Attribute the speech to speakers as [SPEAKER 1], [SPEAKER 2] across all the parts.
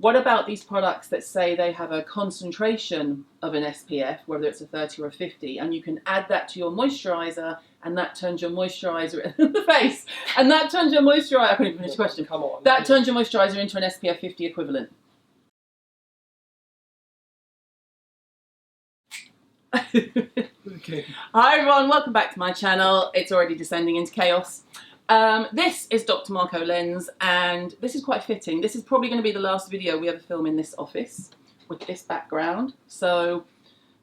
[SPEAKER 1] What about these products that say they have a concentration of an SPF, whether it's a 30 or a 50, and you can add that to your moisturiser, and that turns your moisturiser in the face, and that turns your moisturiser. I couldn't even finish the question.
[SPEAKER 2] Come on.
[SPEAKER 1] That turns your moisturiser into an SPF 50 equivalent.
[SPEAKER 2] Okay.
[SPEAKER 1] Hi everyone, welcome back to my channel. It's already descending into chaos. This is Dr. Marko Lens, and this is quite fitting. This is probably going to be the last video we ever film in this office with this background. So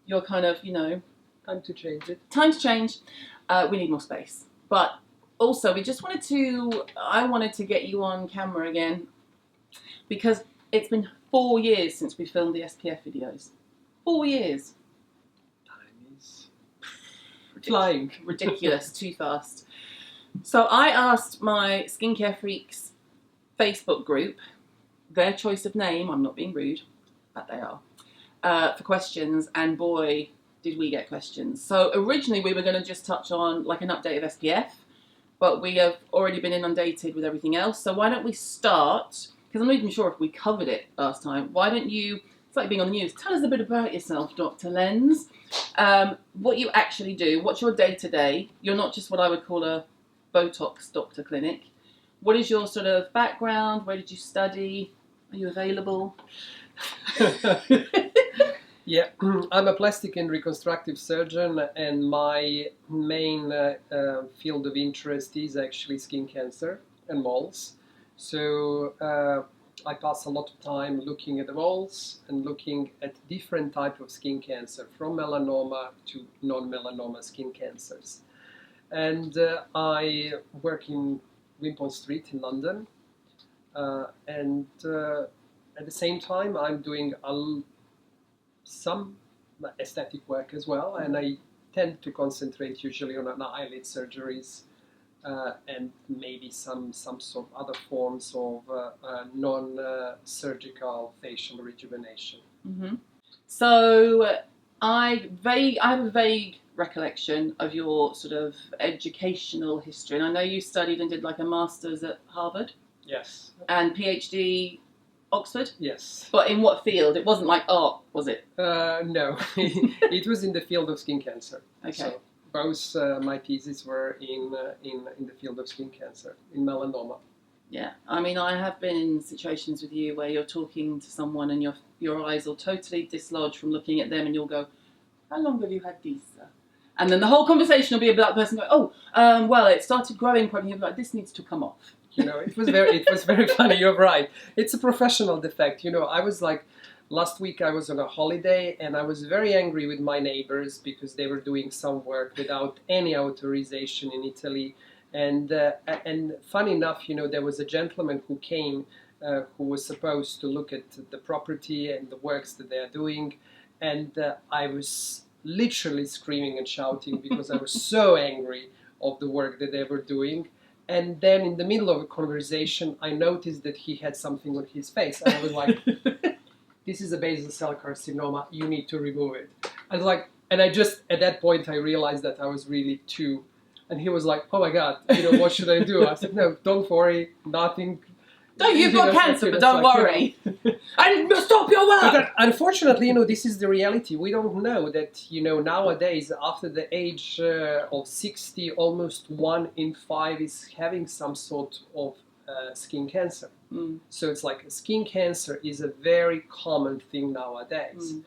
[SPEAKER 1] you're kind of, you know...
[SPEAKER 2] Time to change it.
[SPEAKER 1] Time to change. We need more space. But also, I wanted to get you on camera again because it's been 4 years since we filmed the SPF videos. 4 years.
[SPEAKER 2] Time is flying.
[SPEAKER 1] Ridiculous, too fast. So I asked my Skincare Freaks Facebook group, their choice of name, I'm not being rude, but they are, for questions, and boy, did we get questions. So originally we were going to just touch on like an update of SPF, but we have already been inundated with everything else. So why don't we start, because I'm not even sure if we covered it last time, why don't you, it's like being on the news, tell us a bit about yourself, Dr. Lens, what you actually do, what's your day-to-day. You're not just what I would call a Botox doctor clinic. What is your sort of background? Where did you study? Are you available?
[SPEAKER 2] Yeah, I'm a plastic and reconstructive surgeon, and my main field of interest is actually skin cancer and moles. So I pass a lot of time looking at the moles and looking at different types of skin cancer, from melanoma to non-melanoma skin cancers. And I work in Wimpole Street in London, and at the same time I'm doing some aesthetic work as well, and I tend to concentrate usually on eyelid surgeries and maybe some sort of other forms of non-surgical facial rejuvenation.
[SPEAKER 1] Mm-hmm. So I have a vague recollection of your sort of educational history, and I know you studied and did like a master's at Harvard.
[SPEAKER 2] Yes.
[SPEAKER 1] And PhD Oxford?
[SPEAKER 2] Yes.
[SPEAKER 1] But in what field? It wasn't like art, was it?
[SPEAKER 2] No, it was in the field of skin cancer.
[SPEAKER 1] Okay.
[SPEAKER 2] So both my theses were in the field of skin cancer, in melanoma.
[SPEAKER 1] Yeah, I mean, I have been in situations with you where you're talking to someone and your eyes will totally dislodge from looking at them, and you'll go, "How long have you had these, sir?" And then the whole conversation will be about the person going, "Oh, well, it started growing probably." You'll be like, "This needs to come off."
[SPEAKER 2] You know, it was very funny. You're right. It's a professional defect. You know, I was like, last week I was on a holiday and I was very angry with my neighbors because they were doing some work without any authorization in Italy. And funny enough, you know, there was a gentleman who came who was supposed to look at the property and the works that they are doing. And I was literally screaming and shouting because I was so angry of the work that they were doing. And then in the middle of a conversation, I noticed that he had something on his face. And I was like, "This is a basal cell carcinoma. You need to remove it." I was like, and I just, at that point, I realized that I was really too. And he was like, "Oh my God, you know, what should I do?" I said, "No, don't worry, nothing."
[SPEAKER 1] No, you've got cancer, but don't worry. And stop your work!
[SPEAKER 2] But unfortunately, you know, this is the reality. We don't know that, you know, nowadays, after the age of 60, almost 1 in 5 is having some sort of skin cancer.
[SPEAKER 1] Mm.
[SPEAKER 2] So it's like skin cancer is a very common thing nowadays. Mm.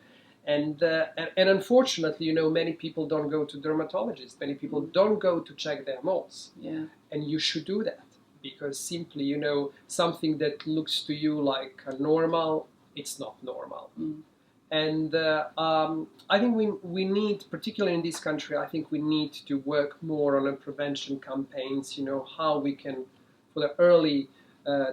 [SPEAKER 2] And unfortunately, you know, many people don't go to dermatologists. Many people don't go to check their moles.
[SPEAKER 1] Yeah. And
[SPEAKER 2] you should do that. Because simply, you know, something that looks to you like a normal, it's not normal. Mm. And I think we need, particularly in this country, I think we need to work more on prevention campaigns, you know, how we can, for the early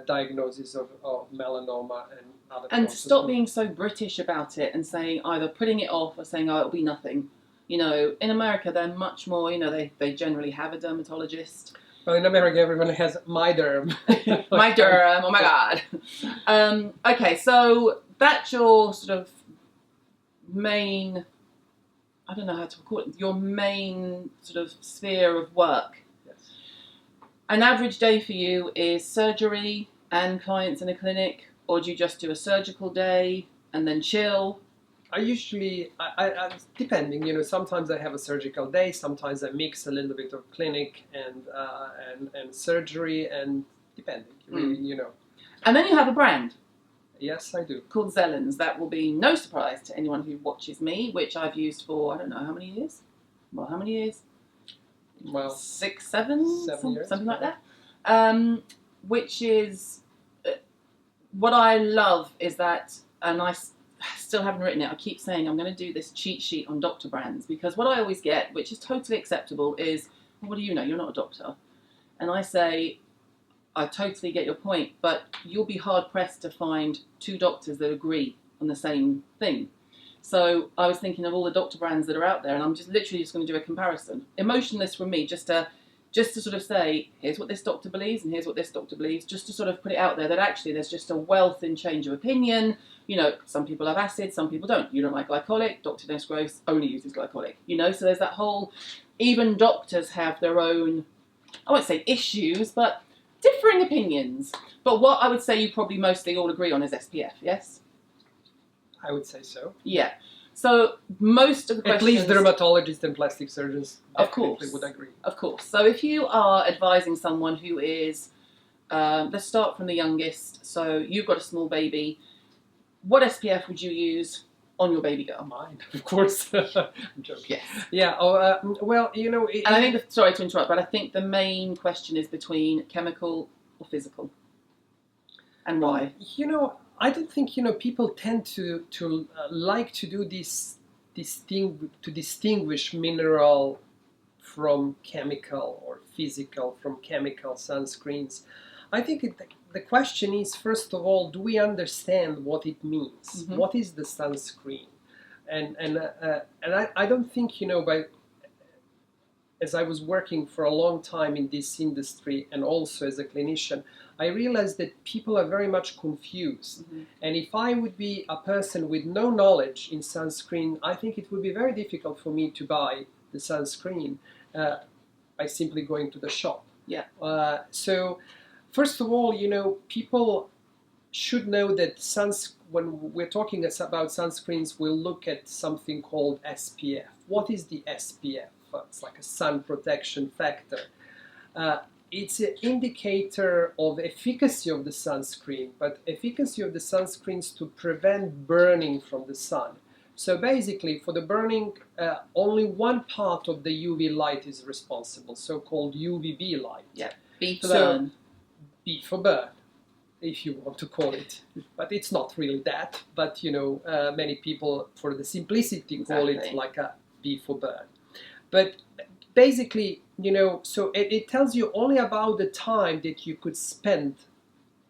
[SPEAKER 2] diagnosis of melanoma and other
[SPEAKER 1] and to stop being so British about it and saying either putting it off or saying, "Oh, it'll be nothing." You know, in America, they're much more, you know, they generally have a dermatologist.
[SPEAKER 2] Well, in America, everyone has my derm.
[SPEAKER 1] My derm, oh my God. Okay, so that's your sort of main, I don't know how to call it, your main sort of sphere of work. Yes. An average day for you is surgery and clients in a clinic. or do you just do a surgical day and then chill?
[SPEAKER 2] I usually, depending, you know, sometimes I have a surgical day, sometimes I mix a little bit of clinic and surgery, and depending, really, you know.
[SPEAKER 1] And then you have a brand.
[SPEAKER 2] Yes, I do.
[SPEAKER 1] Called ZELENS. That will be no surprise to anyone who watches me, which I've used for, I don't know, how many years? Well, how many years?
[SPEAKER 2] Well,
[SPEAKER 1] 6, 7
[SPEAKER 2] years,
[SPEAKER 1] something like that. Which is, what I love is that, and I still haven't written it, I keep saying I'm going to do this cheat sheet on doctor brands, because what I always get, which is totally acceptable, is, well, what do you know? You're not a doctor. And I say, I totally get your point, but you'll be hard-pressed to find 2 doctors that agree on the same thing. So I was thinking of all the doctor brands that are out there, and I'm just literally just going to do a comparison. Emotionless from me, just to sort of say, here's what this doctor believes and here's what this doctor believes, just to sort of put it out there that actually there's just a wealth in change of opinion. You know, some people have acid, some people don't. You don't like glycolic, Dr. Dennis Gross only uses glycolic. You know, so there's that whole, even doctors have their own, I won't say issues, but differing opinions. But what I would say you probably mostly all agree on is SPF, yes?
[SPEAKER 2] I would say so.
[SPEAKER 1] Yeah. So most of the questions...
[SPEAKER 2] At least dermatologists and plastic surgeons
[SPEAKER 1] of course
[SPEAKER 2] would agree.
[SPEAKER 1] Of course. So if you are advising someone who is, let's start from the youngest. So you've got a small baby. What SPF would you use on your baby girl?
[SPEAKER 2] Mine, of course. I'm joking.
[SPEAKER 1] Yes.
[SPEAKER 2] Yeah. Well, you know...
[SPEAKER 1] and I think, sorry to interrupt, but I think the main question is between chemical or physical. And why?
[SPEAKER 2] You know, I don't think, you know, people tend to like to do this to distinguish mineral from chemical or physical from chemical sunscreens. I think the question is, first of all, do we understand what it means? Mm-hmm. What is the sunscreen? And I don't think, you know, as I was working for a long time in this industry and also as a clinician, I realized that people are very much confused. Mm-hmm. And if I would be a person with no knowledge in sunscreen, I think it would be very difficult for me to buy the sunscreen by simply going to the shop.
[SPEAKER 1] Yeah.
[SPEAKER 2] So, first of all, you know, people should know that when we're talking about sunscreens, we'll look at something called SPF. What is the SPF? It's like a sun protection factor. It's an indicator of efficacy of the sunscreen, but efficacy of the sunscreens to prevent burning from the sun. So basically, for the burning, only one part of the UV light is responsible, so-called UVB light.
[SPEAKER 1] Yeah, B for burn.
[SPEAKER 2] B for burn, if you want to call it. But it's not really that, but you know, many people, for the simplicity, call it like a B for burn. But basically, you know, so it tells you only about the time that you could spend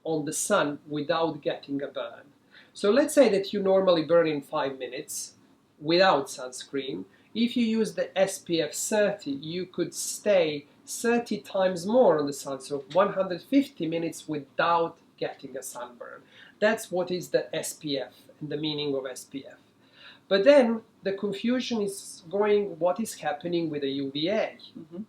[SPEAKER 2] on the sun without getting a burn. So let's say that you normally burn in 5 minutes without sunscreen. If you use the SPF 30, you could stay 30 times more on the sun, so 150 minutes without getting a sunburn. That's what is the SPF and the meaning of SPF. But then the confusion is going, what is happening with the UVA? Mm-hmm.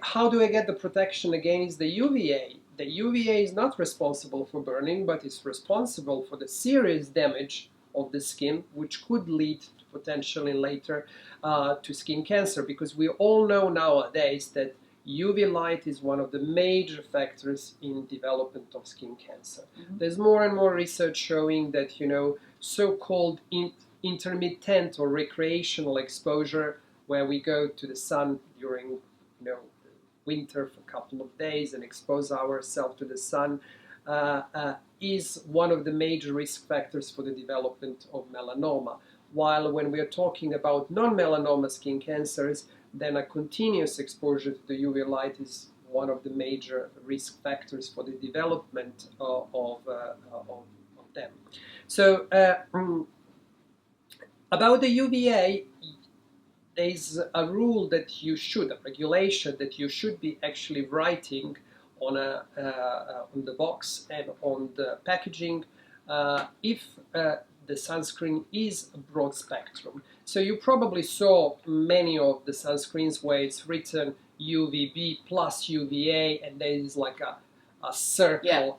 [SPEAKER 2] How do I get the protection against the UVA? The UVA is not responsible for burning, but it's responsible for the serious damage of the skin, which could lead potentially later to skin cancer, because we all know nowadays that UV light is one of the major factors in development of skin cancer. Mm-hmm. There's more and more research showing that, you know, so-called intermittent or recreational exposure, where we go to the sun during, you know, winter for a couple of days and expose ourselves to the sun, is one of the major risk factors for the development of melanoma. While when we are talking about non-melanoma skin cancers, then a continuous exposure to the UV light is one of the major risk factors for the development of them. So about the UVA, there's a rule that you should, a regulation that you should be actually writing on the box and on the packaging if the sunscreen is a broad spectrum. So you probably saw many of the sunscreens where it's written UVB plus UVA, and there is like a a circle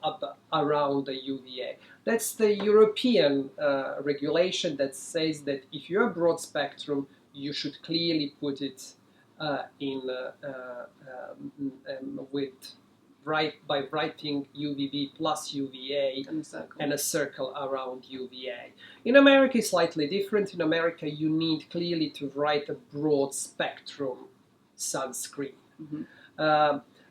[SPEAKER 2] around the UVA. That's the European regulation that says that if you have broad spectrum, you should clearly put it by writing UVB plus UVA and a circle around UVA. In America, it's slightly different. In America, you need clearly to write a broad spectrum sunscreen.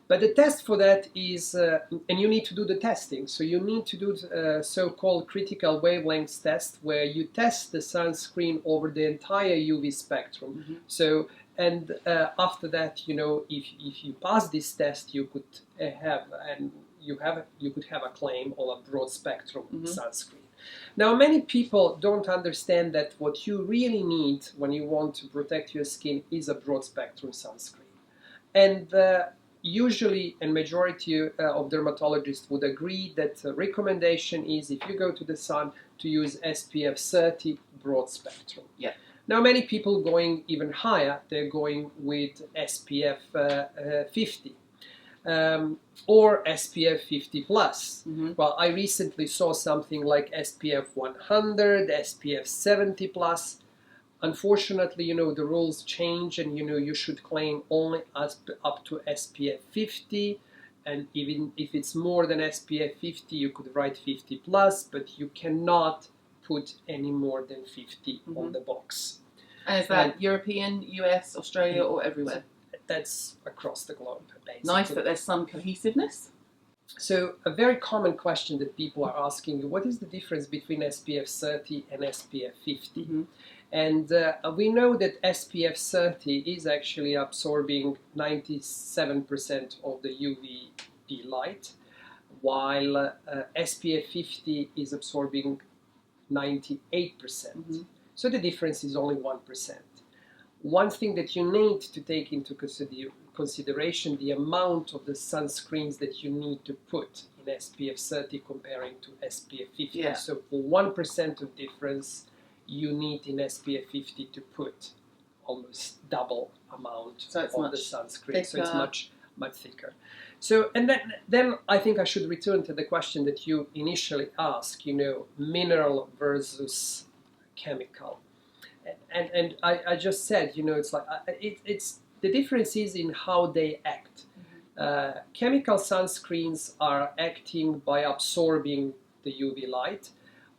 [SPEAKER 2] But the test for that is, and you need to do the testing. So you need to do so-called critical wavelengths test, where you test the sunscreen over the entire UV spectrum. So, and after that, you know, if you pass this test, you could you could have a claim of a broad spectrum sunscreen. Now, many people don't understand that what you really need when you want to protect your skin is a broad spectrum sunscreen. And usually, and majority of dermatologists would agree that the recommendation is, if you go to the sun, to use SPF 30 broad spectrum. Now, many people going even higher, they're going with SPF 50 or SPF 50 plus. Well, I recently saw something like SPF 100, SPF 70 plus. Unfortunately, you know, the rules change, and you know, you should claim only up to SPF 50, and even if it's more than SPF 50, you could write 50 plus, but you cannot put any more than 50 on the box.
[SPEAKER 1] And is that European, US, Australia, or everywhere?
[SPEAKER 2] That's across the globe, basically.
[SPEAKER 1] Nice that there's some cohesiveness.
[SPEAKER 2] So a very common question that people are asking, what is the difference between SPF 30 and SPF 50? And we know that SPF 30 is actually absorbing 97% of the UVB light, while SPF 50 is absorbing 98%. So the difference is only 1%. One thing that you need to take into consideration, the amount of the sunscreens that you need to put in SPF 30 comparing to SPF 50. So for 1% of difference, you need in SPF 50 to put almost double amount of the sunscreen. Thicker. So it's much thicker. So, and then I think I should return to the question that you initially asked, you know, mineral versus chemical. And I just said, you know, it's like, it's the difference is in how they act. Chemical sunscreens are acting by absorbing the UV light,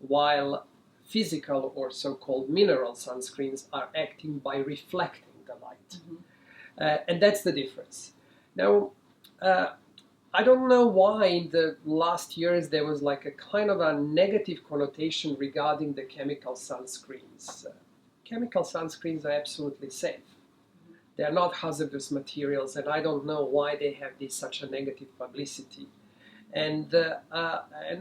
[SPEAKER 2] while physical or so-called mineral sunscreens are acting by reflecting the light. And that's the difference. Now, I don't know why in the last years there was like a kind of a negative connotation regarding the chemical sunscreens. Chemical sunscreens are absolutely safe. They are not hazardous materials, and I don't know why they have such a negative publicity. And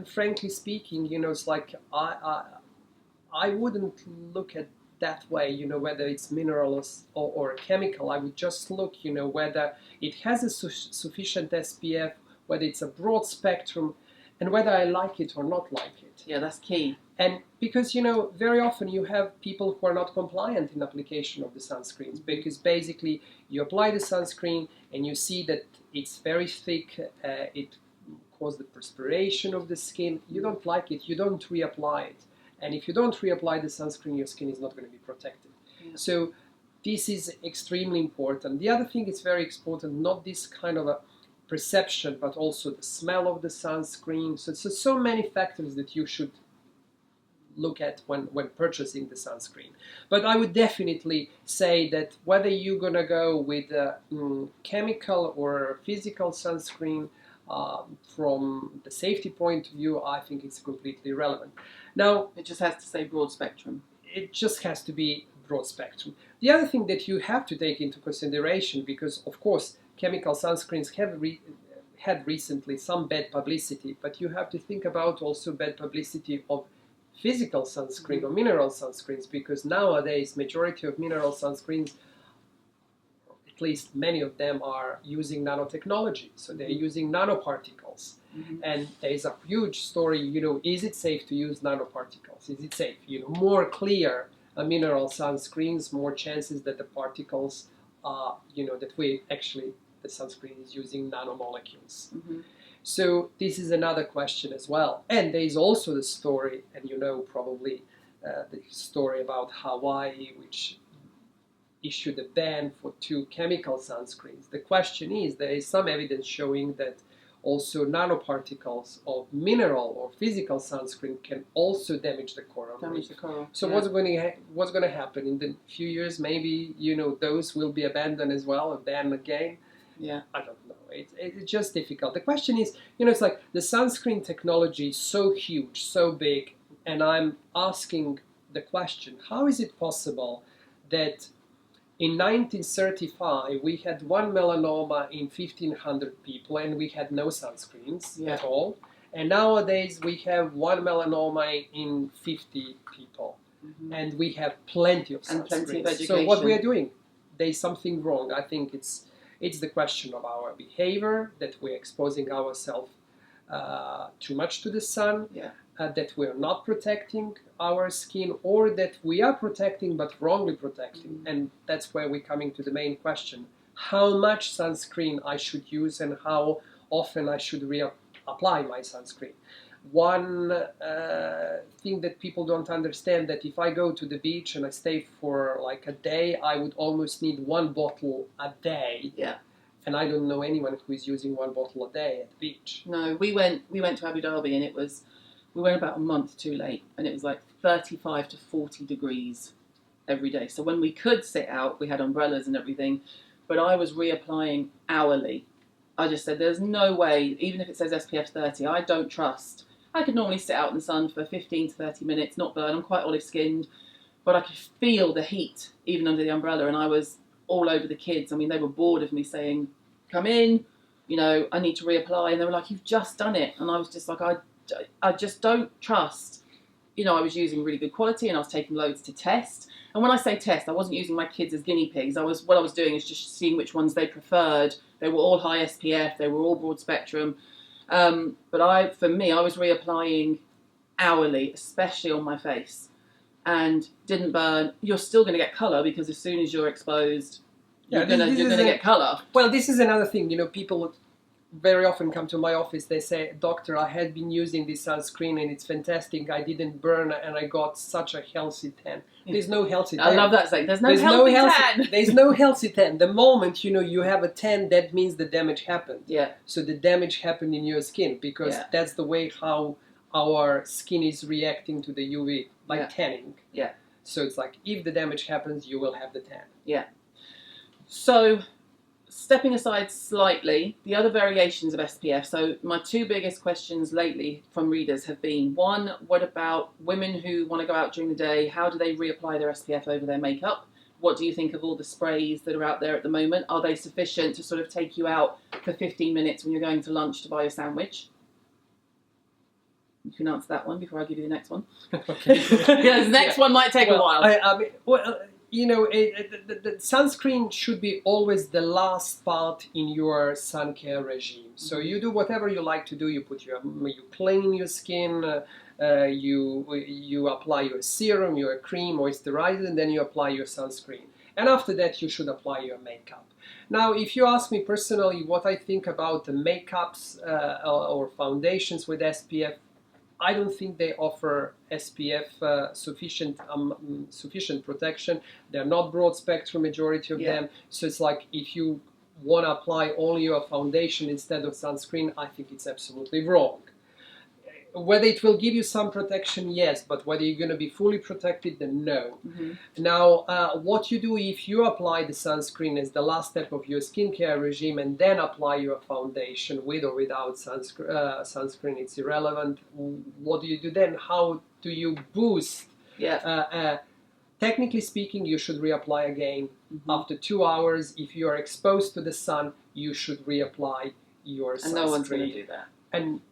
[SPEAKER 2] frankly speaking, you know, it's like I wouldn't look at that way, you know, whether it's minerals or chemical. I would just look, you know, whether it has a sufficient SPF, whether it's a broad spectrum, and whether I like it or not like it.
[SPEAKER 1] Yeah, that's key.
[SPEAKER 2] And because, you know, very often you have people who are not compliant in application of the sunscreens, because basically you apply the sunscreen and you see that it's very thick, it causes the perspiration of the skin, you don't like it, you don't reapply it. And if you don't reapply the sunscreen, your skin is not going to be protected. So this is extremely important. The other thing is very important, not this kind of a perception, but also the smell of the sunscreen. So many factors that you should look at when purchasing the sunscreen. But I would definitely say that whether you're going to go with a chemical or physical sunscreen, from the safety point of view, I think it's completely irrelevant. Now,
[SPEAKER 1] it just has to say broad spectrum.
[SPEAKER 2] It just has to be broad spectrum. The other thing that you have to take into consideration, because of course chemical sunscreens have had recently some bad publicity, but you have to think about also bad publicity of physical sunscreen or mineral sunscreens, because nowadays majority of mineral sunscreens, at least many of them, are using nanotechnology. So they're using nanoparticles. And there's a huge story, you know, is it safe to use nanoparticles? Is it safe? You know, more clear mineral sunscreens, more chances that the particles, you know, that we actually, the sunscreen is using nanomolecules. So this is another question as well. And there is also the story, and you know probably the story about Hawaii, which issued a ban for 2 chemical sunscreens. The question is, there is some evidence showing that also nanoparticles of mineral or physical sunscreen can also damage the coral reef. So what's going to happen in the few years? Maybe, you know, those will be abandoned as well, or banned again.
[SPEAKER 1] Yeah,
[SPEAKER 2] I don't know. It's just difficult. The question is, you know, it's like the sunscreen technology is so huge, so big, and I'm asking the question: how is it possible that in 1935, we had 1 melanoma in 1,500 people, and we had no sunscreens at all. And nowadays, we have 1 melanoma in 50 people, and we have plenty of sunscreens. And plenty of education. So what we are doing, there's something wrong. I think it's the question of our behavior, that we're exposing ourselves too much to the sun, that we're not protecting our skin, or that we are protecting but wrongly protecting. And that's where we're coming to the main question: how much sunscreen I should use and how often I should reapply my sunscreen. One thing that people don't understand, that if I go to the beach and I stay for like a day, I would almost need 1 bottle a day. Yeah. And I don't know anyone who is using 1 bottle a day at the beach.
[SPEAKER 1] No, we went to Abu Dhabi, and we went about a month too late, and it was like 35 to 40 degrees every day. So when we could sit out, we had umbrellas and everything, but I was reapplying hourly. I just said, there's no way, even if it says SPF 30, I don't trust. I could normally sit out in the sun for 15 to 30 minutes, not burn. I'm quite olive-skinned, but I could feel the heat even under the umbrella, and I was all over the kids. I mean, they were bored of me saying, come in, you know, I need to reapply, and they were like, you've just done it. And I was just like, I just don't trust. You know, I was using really good quality, and I was taking loads to test. And when I say test, I wasn't using my kids as guinea pigs. What I was doing is just seeing which ones they preferred. They were all high SPF, they were all broad spectrum. But for me, I was reapplying hourly, especially on my face, and didn't burn. You're still going to get colour, because as soon as you're exposed, you're going to get colour.
[SPEAKER 2] Well, this is another thing. You know, people very often come to my office, they say, doctor, I had been using this sunscreen and it's fantastic, I didn't burn and I got such a healthy tan. There's no healthy tan.
[SPEAKER 1] I love that saying, there's no healthy tan.
[SPEAKER 2] There's no healthy tan. The moment, you know, you have a tan, that means the damage happened.
[SPEAKER 1] Yeah.
[SPEAKER 2] So the damage happened in your skin, because that's the way how our skin is reacting to the UV, by tanning.
[SPEAKER 1] Yeah.
[SPEAKER 2] So it's like, if the damage happens, you will have the tan.
[SPEAKER 1] Yeah. So, stepping aside slightly, the other variations of SPF. So my 2 biggest questions lately from readers have been, 1, what about women who want to go out during the day? How do they reapply their SPF over their makeup? What do you think of all the sprays that are out there at the moment? Are they sufficient to sort of take you out for 15 minutes when you're going to lunch to buy a sandwich? You can answer that one before I give you the next one.
[SPEAKER 2] Okay.
[SPEAKER 1] Yeah, the next one might take a while.
[SPEAKER 2] I mean, you know, the sunscreen should be always the last part in your sun care regime. So you do whatever you like to do. You clean your skin, you apply your serum, your cream, moisturizer, and then you apply your sunscreen. And after that, you should apply your makeup. Now, if you ask me personally what I think about the makeups or foundations with SPF, I don't think they offer SPF sufficient protection. They're not broad spectrum, majority of them. So it's like, if you want to apply only your foundation instead of sunscreen, I think it's absolutely wrong. Whether it will give you some protection, yes, but whether you're going to be fully protected, then no. Now, what you do if you apply the sunscreen as the last step of your skincare regime, and then apply your foundation with or without sunscreen, it's irrelevant. What do you do then? How do you boost? Technically speaking, you should reapply again after 2 hours. If you are exposed to the sun, you should reapply your sunscreen.
[SPEAKER 1] And no one's going to do that.
[SPEAKER 2] And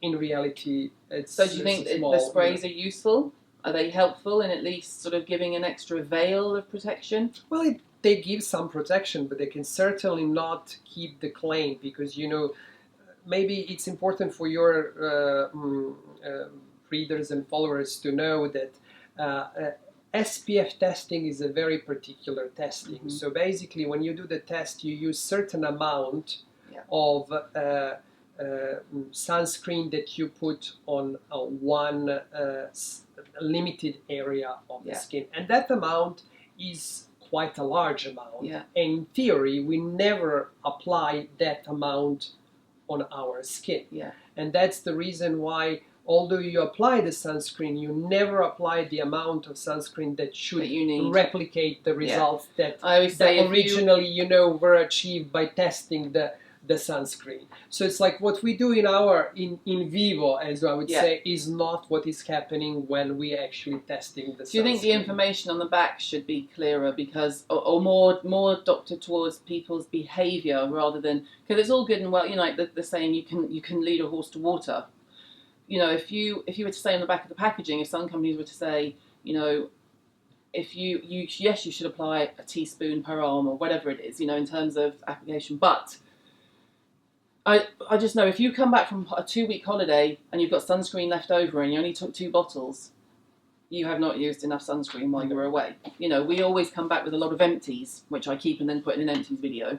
[SPEAKER 2] in reality, it's
[SPEAKER 1] so do you think the sprays are useful? Are they helpful in at least sort of giving an extra veil of protection?
[SPEAKER 2] Well, they give some protection, but they can certainly not keep the claim, because, you know, maybe it's important for your readers and followers to know that SPF testing is a very particular testing. So basically, when you do the test, you use certain amount of sunscreen that you put on one limited area of the skin, and that amount is quite a large amount.
[SPEAKER 1] Yeah.
[SPEAKER 2] And in theory, we never apply that amount on our skin.
[SPEAKER 1] Yeah.
[SPEAKER 2] And that's the reason why, although you apply the sunscreen, you never apply the amount of sunscreen that should replicate the results that originally, were achieved by testing the sunscreen. So it's like what we do in vivo, as I would say, is not what is happening when we actually testing the sunscreen.
[SPEAKER 1] Do you think the information on the back should be clearer, because, or more doctored towards people's behaviour rather than, because it's all good and well, like the saying, you can lead a horse to water. If you were to say on the back of the packaging, if some companies were to say, if you should apply a teaspoon per arm or whatever it is, in terms of application, but I just know if you come back from a 2-week holiday and you've got sunscreen left over and you only took 2 bottles, you have not used enough sunscreen while you were away. We always come back with a lot of empties, which I keep and then put in an empties video.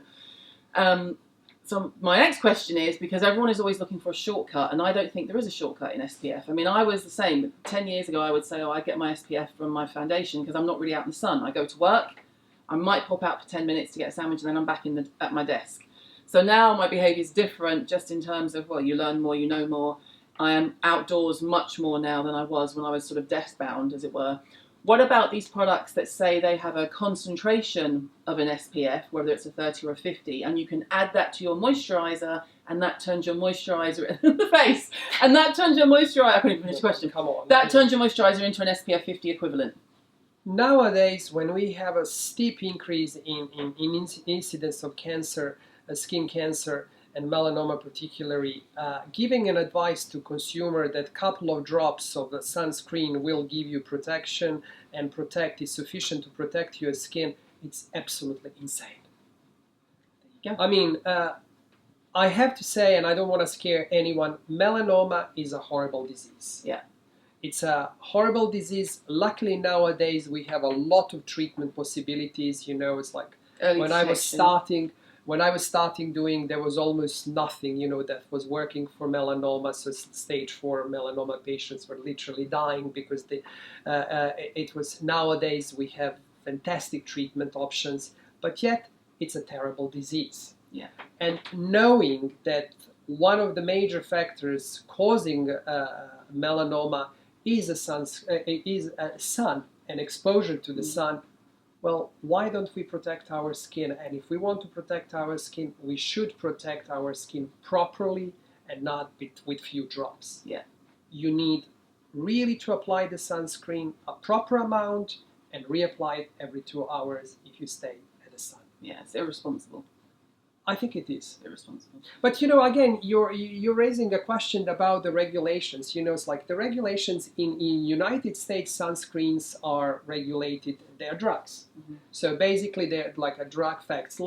[SPEAKER 1] So my next question is, because everyone is always looking for a shortcut, and I don't think there is a shortcut in SPF. I mean, I was the same. 10 years ago, I would say, I get my SPF from my foundation because I'm not really out in the sun. I go to work, I might pop out for 10 minutes to get a sandwich, and then I'm back at my desk. So now my behaviour is different, just in terms of, well, you learn more, you know more. I am outdoors much more now than I was when I was sort of desk-bound, as it were. What about these products that say they have a concentration of an SPF, whether it's a 30 or a 50, and you can add that to your moisturiser, and that turns your moisturiser in the face, and that turns your moisturiser, I couldn't even finish the question.
[SPEAKER 2] Come on.
[SPEAKER 1] That turns your moisturiser into an SPF 50 equivalent.
[SPEAKER 2] Nowadays, when we have a steep increase in incidence of cancer, skin cancer and melanoma particularly, giving an advice to consumer that couple of drops of the sunscreen will give you protection and is sufficient to protect your skin, it's absolutely insane.
[SPEAKER 1] There you go.
[SPEAKER 2] I mean, I have to say, and I don't want to scare anyone, melanoma is a horrible disease.
[SPEAKER 1] Yeah.
[SPEAKER 2] It's a horrible disease. Luckily nowadays we have a lot of treatment possibilities. It's like when I was starting doing, there was almost nothing, that was working for melanoma. So stage 4 melanoma patients were literally dying because it was, nowadays we have fantastic treatment options, but yet it's a terrible disease.
[SPEAKER 1] Yeah.
[SPEAKER 2] And knowing that one of the major factors causing melanoma is sun and exposure to the sun, well, why don't we protect our skin? And if we want to protect our skin, we should protect our skin properly and not with few drops.
[SPEAKER 1] Yeah.
[SPEAKER 2] You need really to apply the sunscreen a proper amount and reapply it every 2 hours if you stay at the sun.
[SPEAKER 1] Yeah, it's irresponsible.
[SPEAKER 2] I think it is
[SPEAKER 1] irresponsible.
[SPEAKER 2] But again, you're raising a question about the regulations. It's like the regulations in United States, sunscreens are regulated. They're drugs. Mm-hmm. So basically, they're like a drug facts,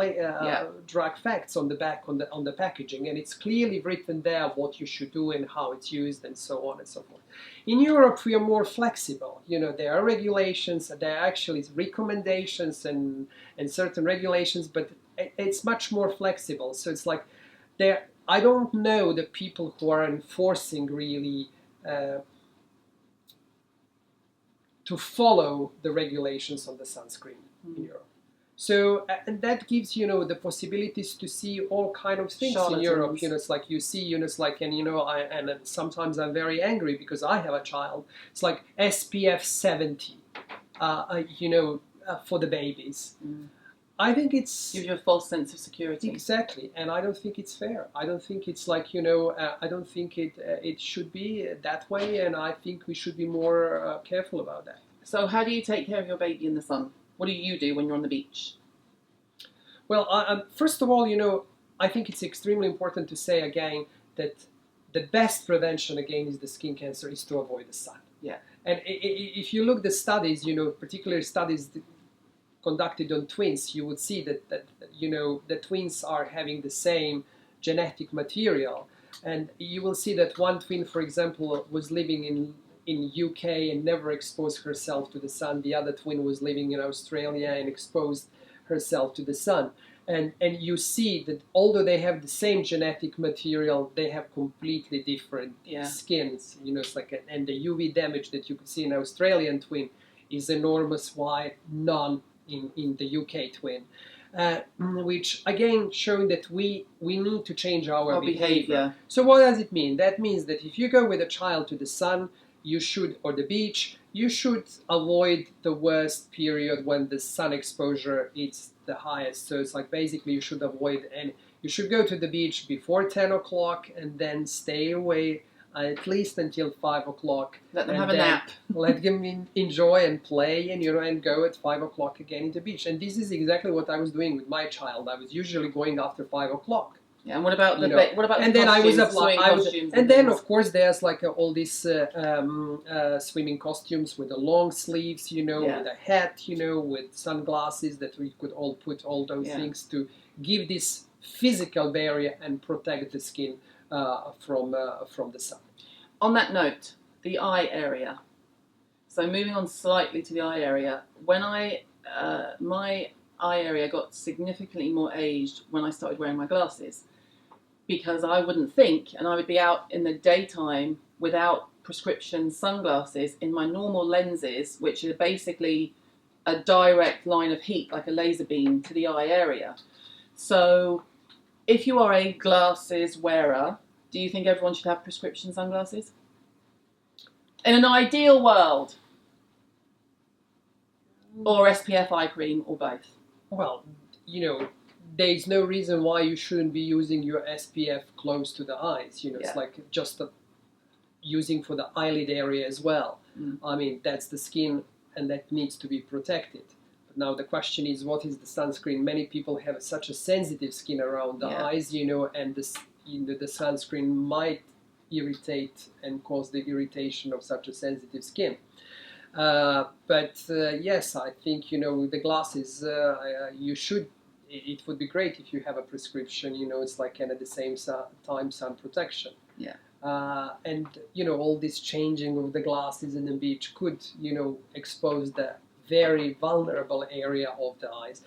[SPEAKER 2] drug facts on the back on the packaging, and it's clearly written there what you should do and how it's used and so on and so forth. In Europe, we are more flexible. There are regulations. There are actually recommendations and certain regulations, but it's much more flexible. So it's like I don't know the people who are enforcing really to follow the regulations on the sunscreen in Europe. So and that gives the possibilities to see all kind of things in Europe. It's like you see, it's like, and sometimes I'm very angry because I have a child. It's like SPF 70, for the babies. Mm. I think it's
[SPEAKER 1] gives you a false sense of security.
[SPEAKER 2] Exactly, and I don't think it's fair. I don't think it's like I don't think it should be that way, and I think we should be more careful about that.
[SPEAKER 1] So, how do you take care of your baby in the sun? What do you do when you're on the beach?
[SPEAKER 2] Well, first of all, I think it's extremely important to say again that the best prevention again is the skin cancer is to avoid the sun.
[SPEAKER 1] Yeah,
[SPEAKER 2] and if you look at the studies, particular studies conducted on twins, you would see that the twins are having the same genetic material, and you will see that one twin, for example, was living in UK and never exposed herself to the sun. The other twin was living in Australia and exposed herself to the sun. And you see that although they have the same genetic material, they have completely different skins. You know, it's like and the UV damage that you could see in Australian twin is enormous. Why none in the UK twin? Which again showing that we need to change our behavior. So what does it mean? That means that if you go with a child to the sun, you should, or the beach, you should avoid the worst period when the sun exposure is the highest. So it's like basically you should avoid, and you should go to the beach before 10 o'clock and then stay away at least until 5 o'clock.
[SPEAKER 1] Let them have a nap.
[SPEAKER 2] Let them enjoy and play, and you know, and go at 5 o'clock again in the beach. And this is exactly what I was doing with my child. I was usually going after 5 o'clock.
[SPEAKER 1] Yeah, and what about the
[SPEAKER 2] and then I was and then of course there's like all these swimming costumes with the long sleeves, you know, with a hat, you know, with sunglasses that we could all put all those things to give this physical barrier and protect the skin from the sun.
[SPEAKER 1] On that note, the eye area. So moving on slightly to the eye area, when my eye area got significantly more aged when I started wearing my glasses, because I wouldn't think, and I would be out in the daytime without prescription sunglasses in my normal lenses, which are basically a direct line of heat, like a laser beam, to the eye area. So if you are a glasses wearer, do you think everyone should have prescription sunglasses? In an ideal world? Or SPF eye cream, or both?
[SPEAKER 2] Well, you know, there's no reason why you shouldn't be using your SPF close to the eyes. You know, it's like just using for the eyelid area as well. I mean, that's the skin and that needs to be protected. But now the question is, what is the sunscreen? Many people have such a sensitive skin around the eyes, you know, and the sunscreen might irritate and cause the irritation of such a sensitive skin. But yes, I think, you know, with the glasses, you should. It would be great if you have a prescription, you know, it's like, and at the same time sun protection.
[SPEAKER 1] Yeah.
[SPEAKER 2] And, you know, all this changing of the glasses in the beach could, you know, expose the very vulnerable area of the eyes.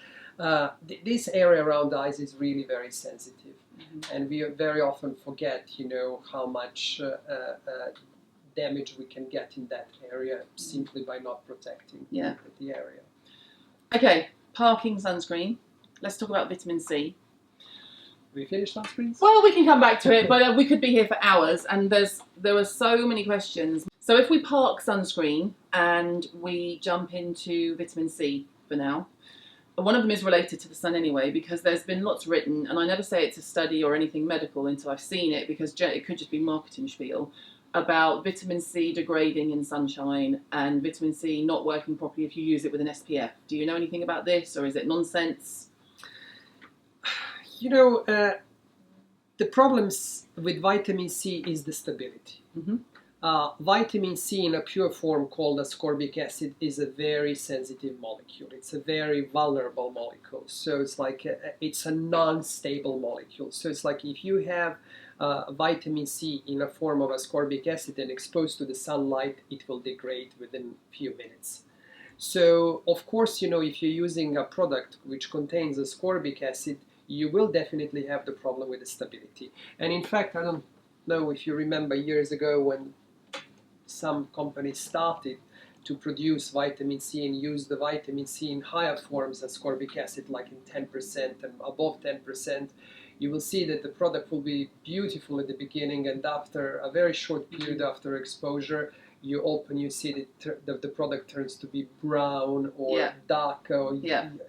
[SPEAKER 2] This area around the eyes is really very sensitive. And we very often forget, you know, how much damage we can get in that area simply by not protecting the area. Okay,
[SPEAKER 1] parking sunscreen. Let's talk about vitamin C.
[SPEAKER 2] We finished sunscreens?
[SPEAKER 1] Well, we can come back to it, but we could be here for hours, and there were so many questions. So if we park sunscreen and we jump into vitamin C for now, one of them is related to the sun anyway, because there's been lots written, and I never say it's a study or anything medical until I've seen it, because it could just be marketing spiel, about vitamin C degrading in sunshine and vitamin C not working properly if you use it with an SPF. Do you know anything about this, or is it nonsense?
[SPEAKER 2] You know, the problems with vitamin C is the stability. Vitamin C in a pure form called ascorbic acid is a very sensitive molecule. It's a very vulnerable molecule. So it's like it's a non-stable molecule. So it's like if you have vitamin C in a form of ascorbic acid and exposed to the sunlight, it will degrade within a few minutes. So of course, you know, if you're using a product which contains ascorbic acid, you will definitely have the problem with the stability. And in fact, I don't know if you remember years ago when some companies started to produce vitamin C and use the vitamin C in higher forms, ascorbic acid, like in 10% and above 10%, you will see that the product will be beautiful at the beginning, and after a very short period after exposure, you open, you see that the product turns to be brown or dark or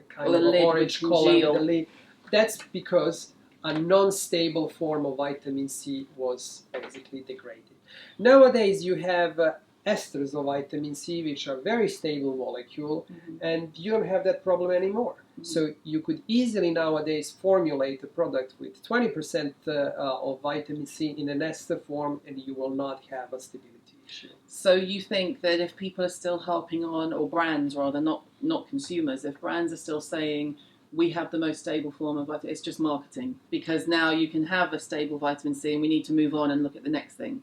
[SPEAKER 2] kind of orange color. That's because a non-stable form of vitamin C was basically degraded. Nowadays you have esters of vitamin C, which are very stable molecule, and you don't have that problem anymore. So you could easily nowadays formulate a product with 20% of vitamin C in an ester form, and you will not have a stability issue.
[SPEAKER 1] So you think that if people are still harping on, or brands rather, not consumers, if brands are still saying we have the most stable form of vitamin, it's just marketing, because now you can have a stable vitamin C and we need to move on and look at the next thing?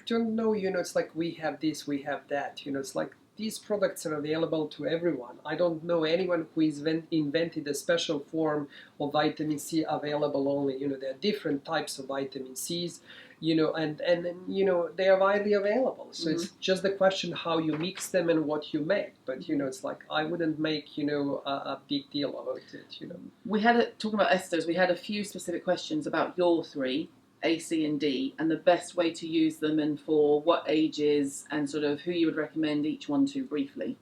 [SPEAKER 2] I don't know, you know, it's like we have this, we have that, you know, it's like these products are available to everyone. I don't know anyone who has invented a special form of vitamin C available only. You know, there are different types of vitamin C's, you know, and you know, they are widely available. So it's just the question how you mix them and what you make. But, you know, it's like I wouldn't make, you know, a big deal about it, you know.
[SPEAKER 1] We had, talking about esters, we had a few specific questions about your three, A, C and D, and the best way to use them and for what ages and sort of who you would recommend each one to briefly.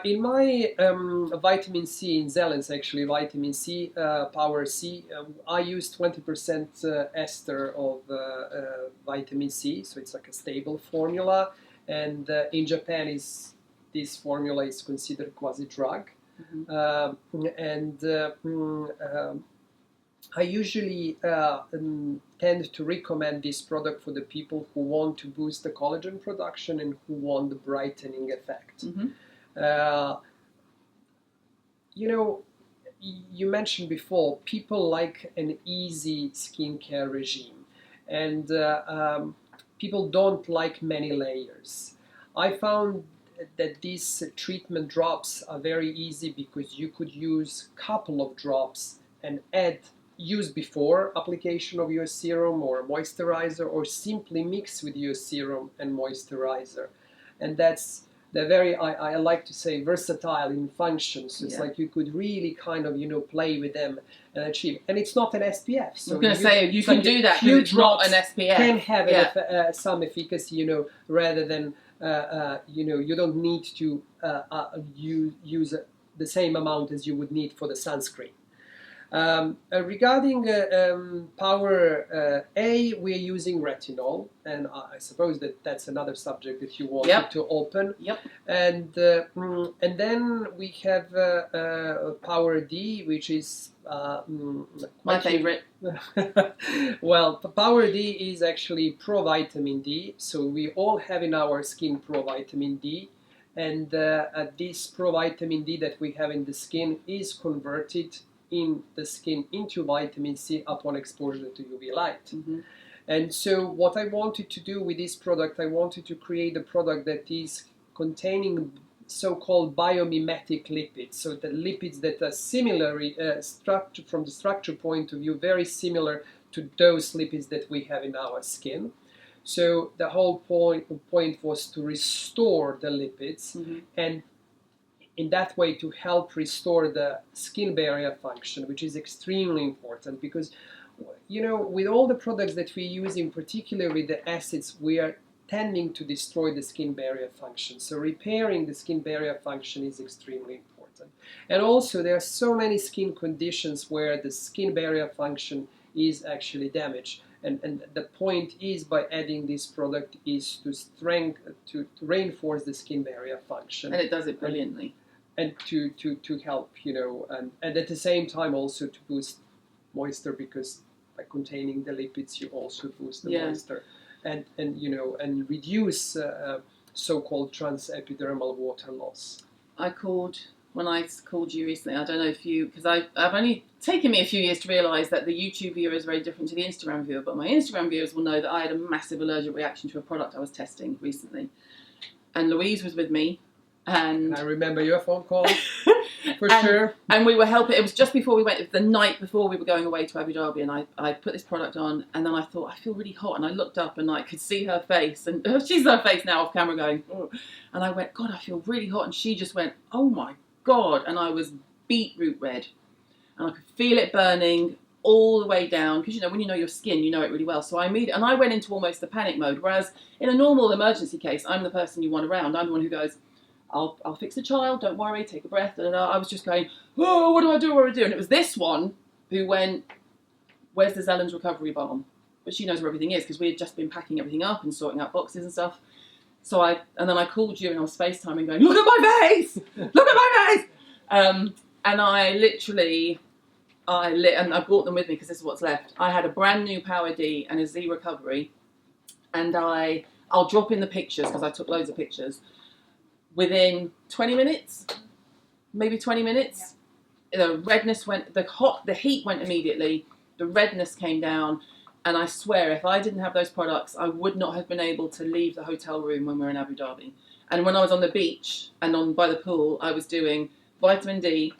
[SPEAKER 2] In my vitamin C in ZELENS, actually, vitamin C, Power C, I use 20% ester of vitamin C, so it's like a stable formula. And in Japan, this formula is considered quasi-drug. I usually tend to recommend this product for the people who want to boost the collagen production and who want the brightening effect. You know, you mentioned before, people like an easy skincare regime, and people don't like many layers. I found that these treatment drops are very easy because you could use a couple of drops and use before application of your serum or moisturizer, or simply mix with your serum and moisturizer. And they're very, I like to say, versatile in functions. It's like you could really kind of, you know, play with them and achieve. And it's not an SPF. So I was going to say, you can do that because it's not an SPF. Can have some efficacy, you know, rather than, you know, you don't need to use the same amount as you would need for the sunscreen. Regarding Power A, we're using retinol, and I suppose that's another subject that you wanted to open. And then we have Power D, which is my favorite. Well, Power D is actually pro-vitamin D, so we all have in our skin pro-vitamin D. And this pro-vitamin D that we have in the skin is converted in the skin into vitamin C upon exposure to UV light. And so what I wanted to do with this product, I wanted to create a product that is containing so-called biomimetic lipids, so the lipids that are similarly structured from the structure point of view, very similar to those lipids that we have in our skin. So the whole point was to restore the lipids and in that way to help restore the skin barrier function, which is extremely important because, you know, with all the products that we use, in particular with the acids, we are tending to destroy the skin barrier function. So repairing the skin barrier function is extremely important. And also there are so many skin conditions where the skin barrier function is actually damaged. And the point is, by adding this product, is to reinforce the skin barrier function.
[SPEAKER 1] And it does it brilliantly.
[SPEAKER 2] And to help, you know, and at the same time also to boost moisture, because by containing the lipids you also boost the moisture and you know, and reduce so-called transepidermal water loss. When I called you recently, I don't know if you, because I've only taken me a few years to realise that the YouTube viewer is very different to the Instagram viewer, but my Instagram viewers will know that I had a massive allergic reaction to a product I was testing recently. And Louise was with me. And I remember your phone call, for sure. And we were helping, it was just before we went, it was the night before we were going away to Abu Dhabi, and I put this product on, and then I thought, I feel really hot, and I looked up and I could see her face, and she's her face now off camera going, oh. And I went, God, I feel really hot, and she just went, oh my God, and I was beetroot red, and I could feel it burning all the way down, because you know, when you know your skin, you know it really well. So I went into almost a panic mode, whereas in a normal emergency case, I'm the person you want around. I'm the one who goes, I'll fix the child, don't worry, take a breath. I was just going, oh, what do I do, what do I do? And it was this one who went, where's the ZELENS recovery balm? But she knows where everything is, because we had just been packing everything up and sorting out boxes and stuff. So and then I called you and I was FaceTiming going, look at my face! Look at my face! And I literally, and I brought them with me because this is what's left. I had a brand new Power D and a Z recovery. And I'll drop in the pictures because I took loads of pictures. Within 20 minutes, maybe 20 minutes, the redness went, the heat went immediately, the redness came down,
[SPEAKER 1] And I swear, if I didn't have those products, I would not have been able to leave the hotel room when we were in Abu Dhabi. And when I was on the beach and by the pool, I was doing vitamin D,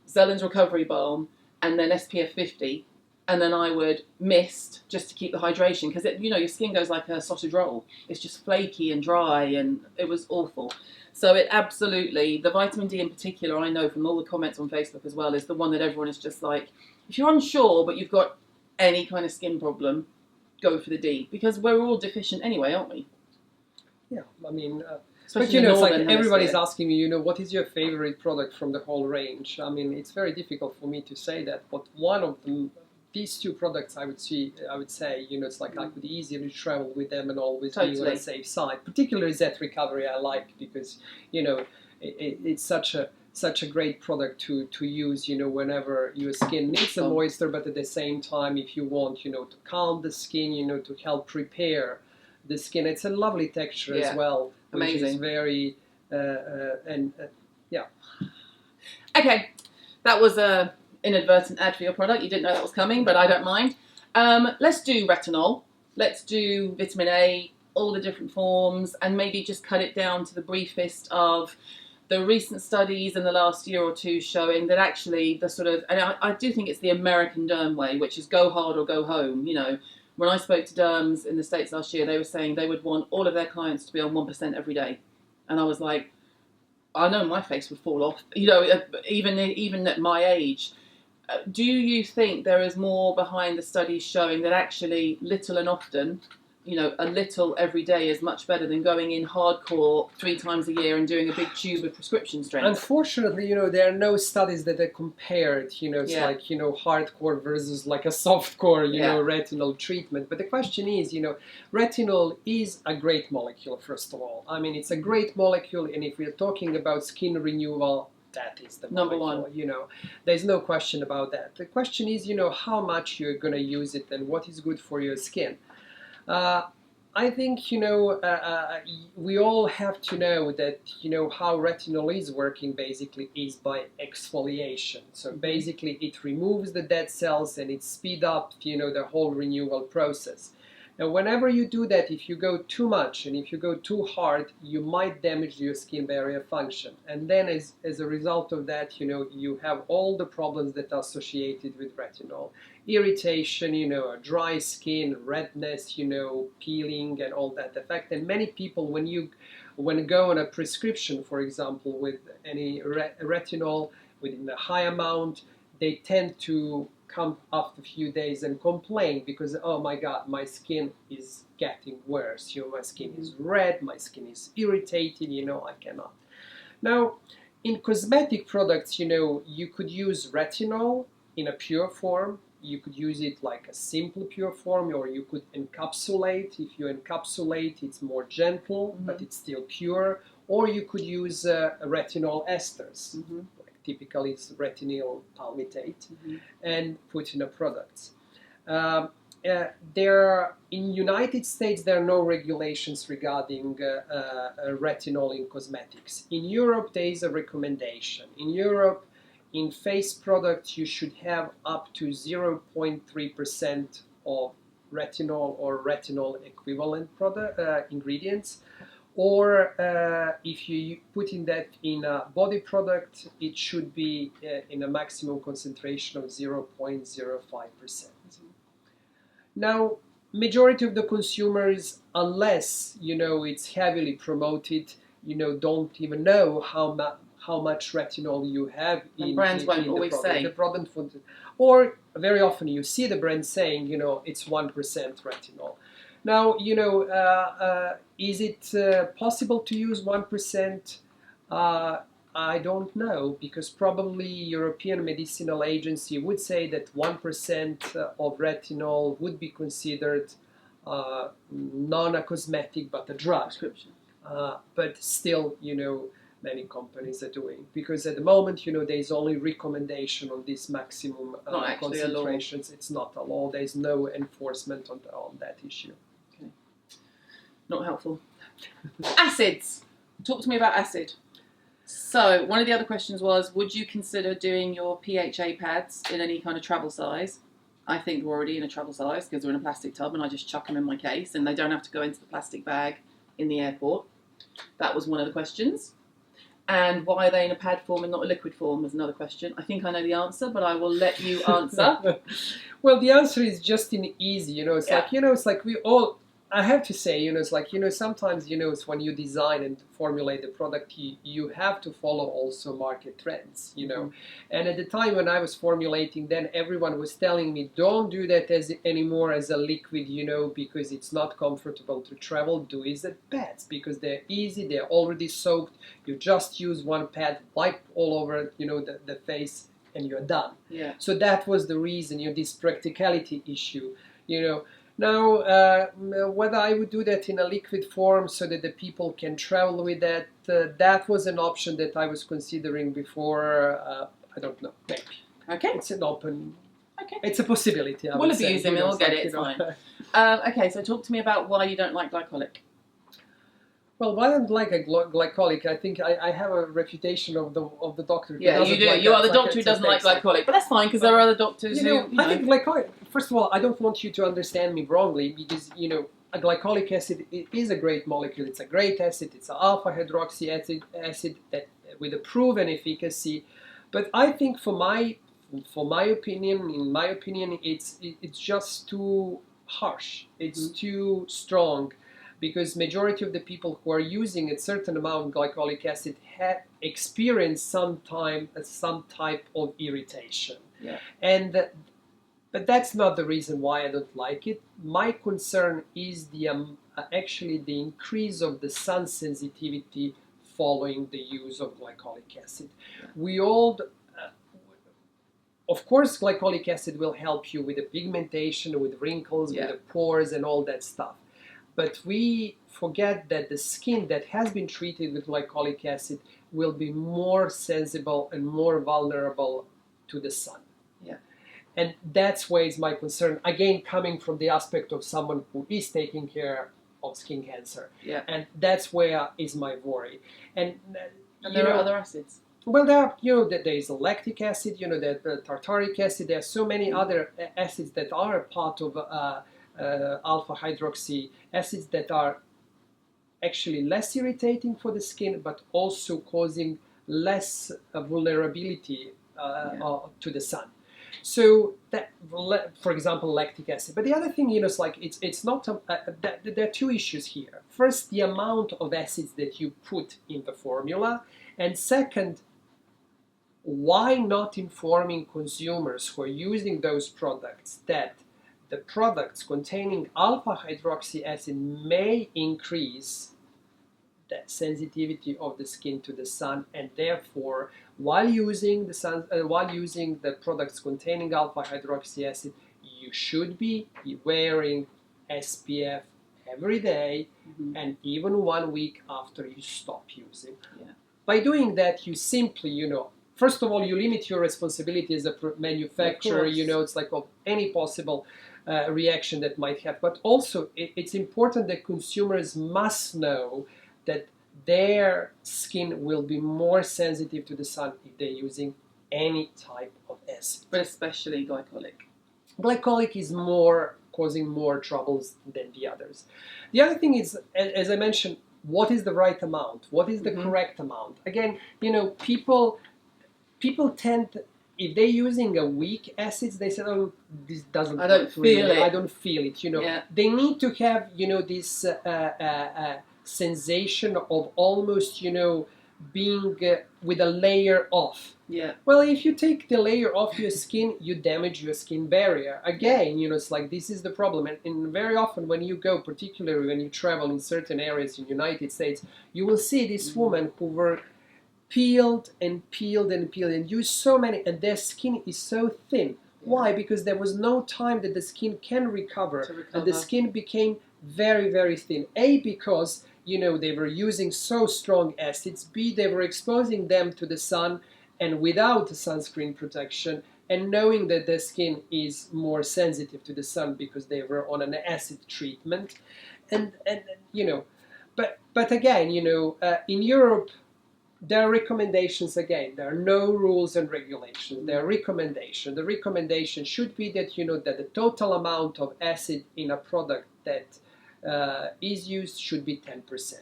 [SPEAKER 1] ZELENS recovery balm, and then SPF 50. And then I would mist just to keep the hydration, because your skin goes like a sausage roll. It's just flaky and dry, and it was awful. So it absolutely, the vitamin D in particular, I know from all the comments on Facebook as well, is the one that everyone is just like, if you're unsure but you've got any kind of skin problem, go for the D, because we're all deficient anyway, aren't we?
[SPEAKER 2] Yeah, I mean,
[SPEAKER 1] Especially
[SPEAKER 2] but it's like
[SPEAKER 1] northern
[SPEAKER 2] everybody's
[SPEAKER 1] hemisphere.
[SPEAKER 2] asking me, what is your favorite product from the whole range? I mean, it's very difficult for me to say that, but one of them, these two products, I would say, it's like I could easily travel with them and always be on the safe side. Particularly Z Recovery, I like, because it's such a great product to use, whenever your skin needs some moisture, but at the same time, if you want, to calm the skin, to help repair the skin. It's a lovely texture as well, which is very yeah.
[SPEAKER 1] Okay, that was a inadvertent ad for your product. You didn't know that was coming, but I don't mind. Let's do retinol. Let's do vitamin A, all the different forms, and maybe just cut it down to the briefest of the recent studies in the last year or two showing that actually the sort of, and I do think it's the American derm way, which is go hard or go home. When I spoke to derms in the States last year, they were saying they would want all of their clients to be on 1% every day. And I was like, I know my face would fall off, even at my age. Do you think there is more behind the studies showing that actually little and often, a little every day is much better than going in hardcore 3 times a year and doing a big tube of prescription strength?
[SPEAKER 2] Unfortunately, there are no studies that are compared, it's like, hardcore versus like a softcore, retinol treatment. But the question is, retinol is a great molecule, first of all. I mean, it's a great molecule, and if we're talking about skin renewal, that is the
[SPEAKER 1] number
[SPEAKER 2] molecule,
[SPEAKER 1] one.
[SPEAKER 2] There's no question about that. The question is, how much you're going to use it and what is good for your skin. I think, we all have to know that, how retinol is working basically is by exfoliation. So basically it removes the dead cells and it speeds up, the whole renewal process. And whenever you do that, if you go too much and if you go too hard, you might damage your skin barrier function. And then as a result of that, you have all the problems that are associated with retinol. Irritation, dry skin, redness, peeling and all that effect. And many people, when you go on a prescription, for example, with any retinol within a high amount, they tend to come after a few days and complain because, oh my God, my skin is getting worse. My skin is red, my skin is irritated, I cannot. Now, in cosmetic products, you could use retinol in a pure form. You could use it like a simple pure form, or you could encapsulate. If you encapsulate, it's more gentle, but it's still pure. Or you could use retinol esters. Typically it's retinol palmitate, and put in a product. In United States, there are no regulations regarding retinol in cosmetics. In Europe, there is a recommendation. In Europe, in face products, you should have up to 0.3% of retinol or retinol equivalent ingredients. Or if you put in that in a body product, it should be in a maximum concentration of 0.05%. Now, majority of the consumers, unless it's heavily promoted, don't even know how much retinol you have in
[SPEAKER 1] brands won't
[SPEAKER 2] in
[SPEAKER 1] always
[SPEAKER 2] the product. Or very often you see the brand saying, it's 1% retinol. Now, is it possible to use 1%? I don't know, because probably European Medicinal Agency would say that 1% of retinol would be considered not a cosmetic but a drug.
[SPEAKER 1] Prescription.
[SPEAKER 2] But still, many companies are doing, because at the moment, there is only recommendation on this maximum concentrations. It's not a law. There is no enforcement on that issue.
[SPEAKER 1] Okay. Not helpful. Acids. Talk to me about acid. So one of the other questions was, would you consider doing your PHA pads in any kind of travel size? I think they're already in a travel size because they're in a plastic tub and I just chuck them in my case and they don't have to go into the plastic bag in the airport. That was one of the questions. And why are they in a pad form and not a liquid form was another question. I think I know the answer, but I will let you answer.
[SPEAKER 2] Well, the answer is just in easy, you know, it's like, you know, it's like we all, I have to say, you know, it's like, you know, sometimes, you know, it's when you design and formulate the product, you have to follow also market trends, you know. And at the time when I was formulating, then everyone was telling me, don't do that anymore as a liquid, you know, because it's not comfortable to travel. Do it as pads because they're easy, they're already soaked. You just use one pad, wipe all over, you know, the face, and you're done.
[SPEAKER 1] Yeah.
[SPEAKER 2] So that was the reason, you know, this practicality issue, you know. Now, whether I would do that in a liquid form so that the people can travel with that, that was an option that I was considering before. I don't know, maybe.
[SPEAKER 1] Okay.
[SPEAKER 2] It's an open,
[SPEAKER 1] okay.
[SPEAKER 2] It's a possibility.
[SPEAKER 1] We'll abuse them, we'll get it, it's fine. Okay, so talk to me about why you don't like glycolic.
[SPEAKER 2] Well, why I don't like a glycolic, I think I have a reputation of the doctor who
[SPEAKER 1] yeah, you do.
[SPEAKER 2] Like
[SPEAKER 1] you are the doctor who doesn't like glycolic, but that's fine because there are other doctors who.
[SPEAKER 2] I think glycolic. First of all, I don't want you to understand me wrongly because you know a glycolic acid is a great molecule. It's a great acid. It's an alpha hydroxy acid that, with a proven efficacy. But I think, in my opinion, it's just too harsh. It's too strong. Because majority of the people who are using a certain amount of glycolic acid have experienced some type of irritation.
[SPEAKER 1] Yeah.
[SPEAKER 2] But that's not the reason why I don't like it. My concern is actually the increase of the sun sensitivity following the use of glycolic acid. We all, of course, glycolic acid will help you with the pigmentation, with wrinkles, with the pores and all that stuff. But we forget that the skin that has been treated with glycolic acid will be more sensible and more vulnerable to the sun.
[SPEAKER 1] Yeah.
[SPEAKER 2] And that's where is my concern. Again, coming from the aspect of someone who is taking care of skin cancer.
[SPEAKER 1] Yeah.
[SPEAKER 2] And that's where is my worry. And
[SPEAKER 1] there are other acids.
[SPEAKER 2] Well, there are, you know, there is lactic acid, you know, the tartaric acid. There are so many other acids that are a part of alpha hydroxy acids that are actually less irritating for the skin, but also causing less vulnerability to the sun. So that, for example, lactic acid. But the other thing, you know, it's like it's not. There are two issues here. First, the amount of acids that you put in the formula, and second, why not informing consumers who are using those products that the products containing alpha hydroxy acid may increase the sensitivity of the skin to the sun, and therefore, while using the products containing alpha hydroxy acid, you should be wearing SPF every day and even 1 week after you stop using.
[SPEAKER 1] Yeah.
[SPEAKER 2] By doing that, you simply, you know, first of all, you limit your responsibility as a manufacturer. You know, it's like of any possible reaction that might happen. But also, it's important that consumers must know that their skin will be more sensitive to the sun if they're using any type of acid.
[SPEAKER 1] But especially glycolic.
[SPEAKER 2] Glycolic is causing more troubles than the others. The other thing is, as I mentioned, what is the right amount? What is the correct amount? Again, you know, people tend, if they're using a weak acids, they say, oh, this doesn't.
[SPEAKER 1] I don't feel it.
[SPEAKER 2] I don't feel it. You know, they need to have, you know, this sensation of almost, you know, being with a layer off.
[SPEAKER 1] Yeah.
[SPEAKER 2] Well, if you take the layer off your skin, you damage your skin barrier. Again, you know, it's like this is the problem. And very often when you go, particularly when you travel in certain areas in the United States, you will see this woman who were peeled and peeled and peeled and used so many, and their skin is so thin. Why? Because there was no time that the skin can recover. And the skin became very, very thin. A, because, you know, they were using so strong acids. B, they were exposing them to the sun and without sunscreen protection, and knowing that their skin is more sensitive to the sun because they were on an acid treatment. And you know, but again, you know, in Europe, There are recommendations again. There are no rules and regulations. There are recommendations. The recommendation should be that that the total amount of acid in a product that is used should be 10%,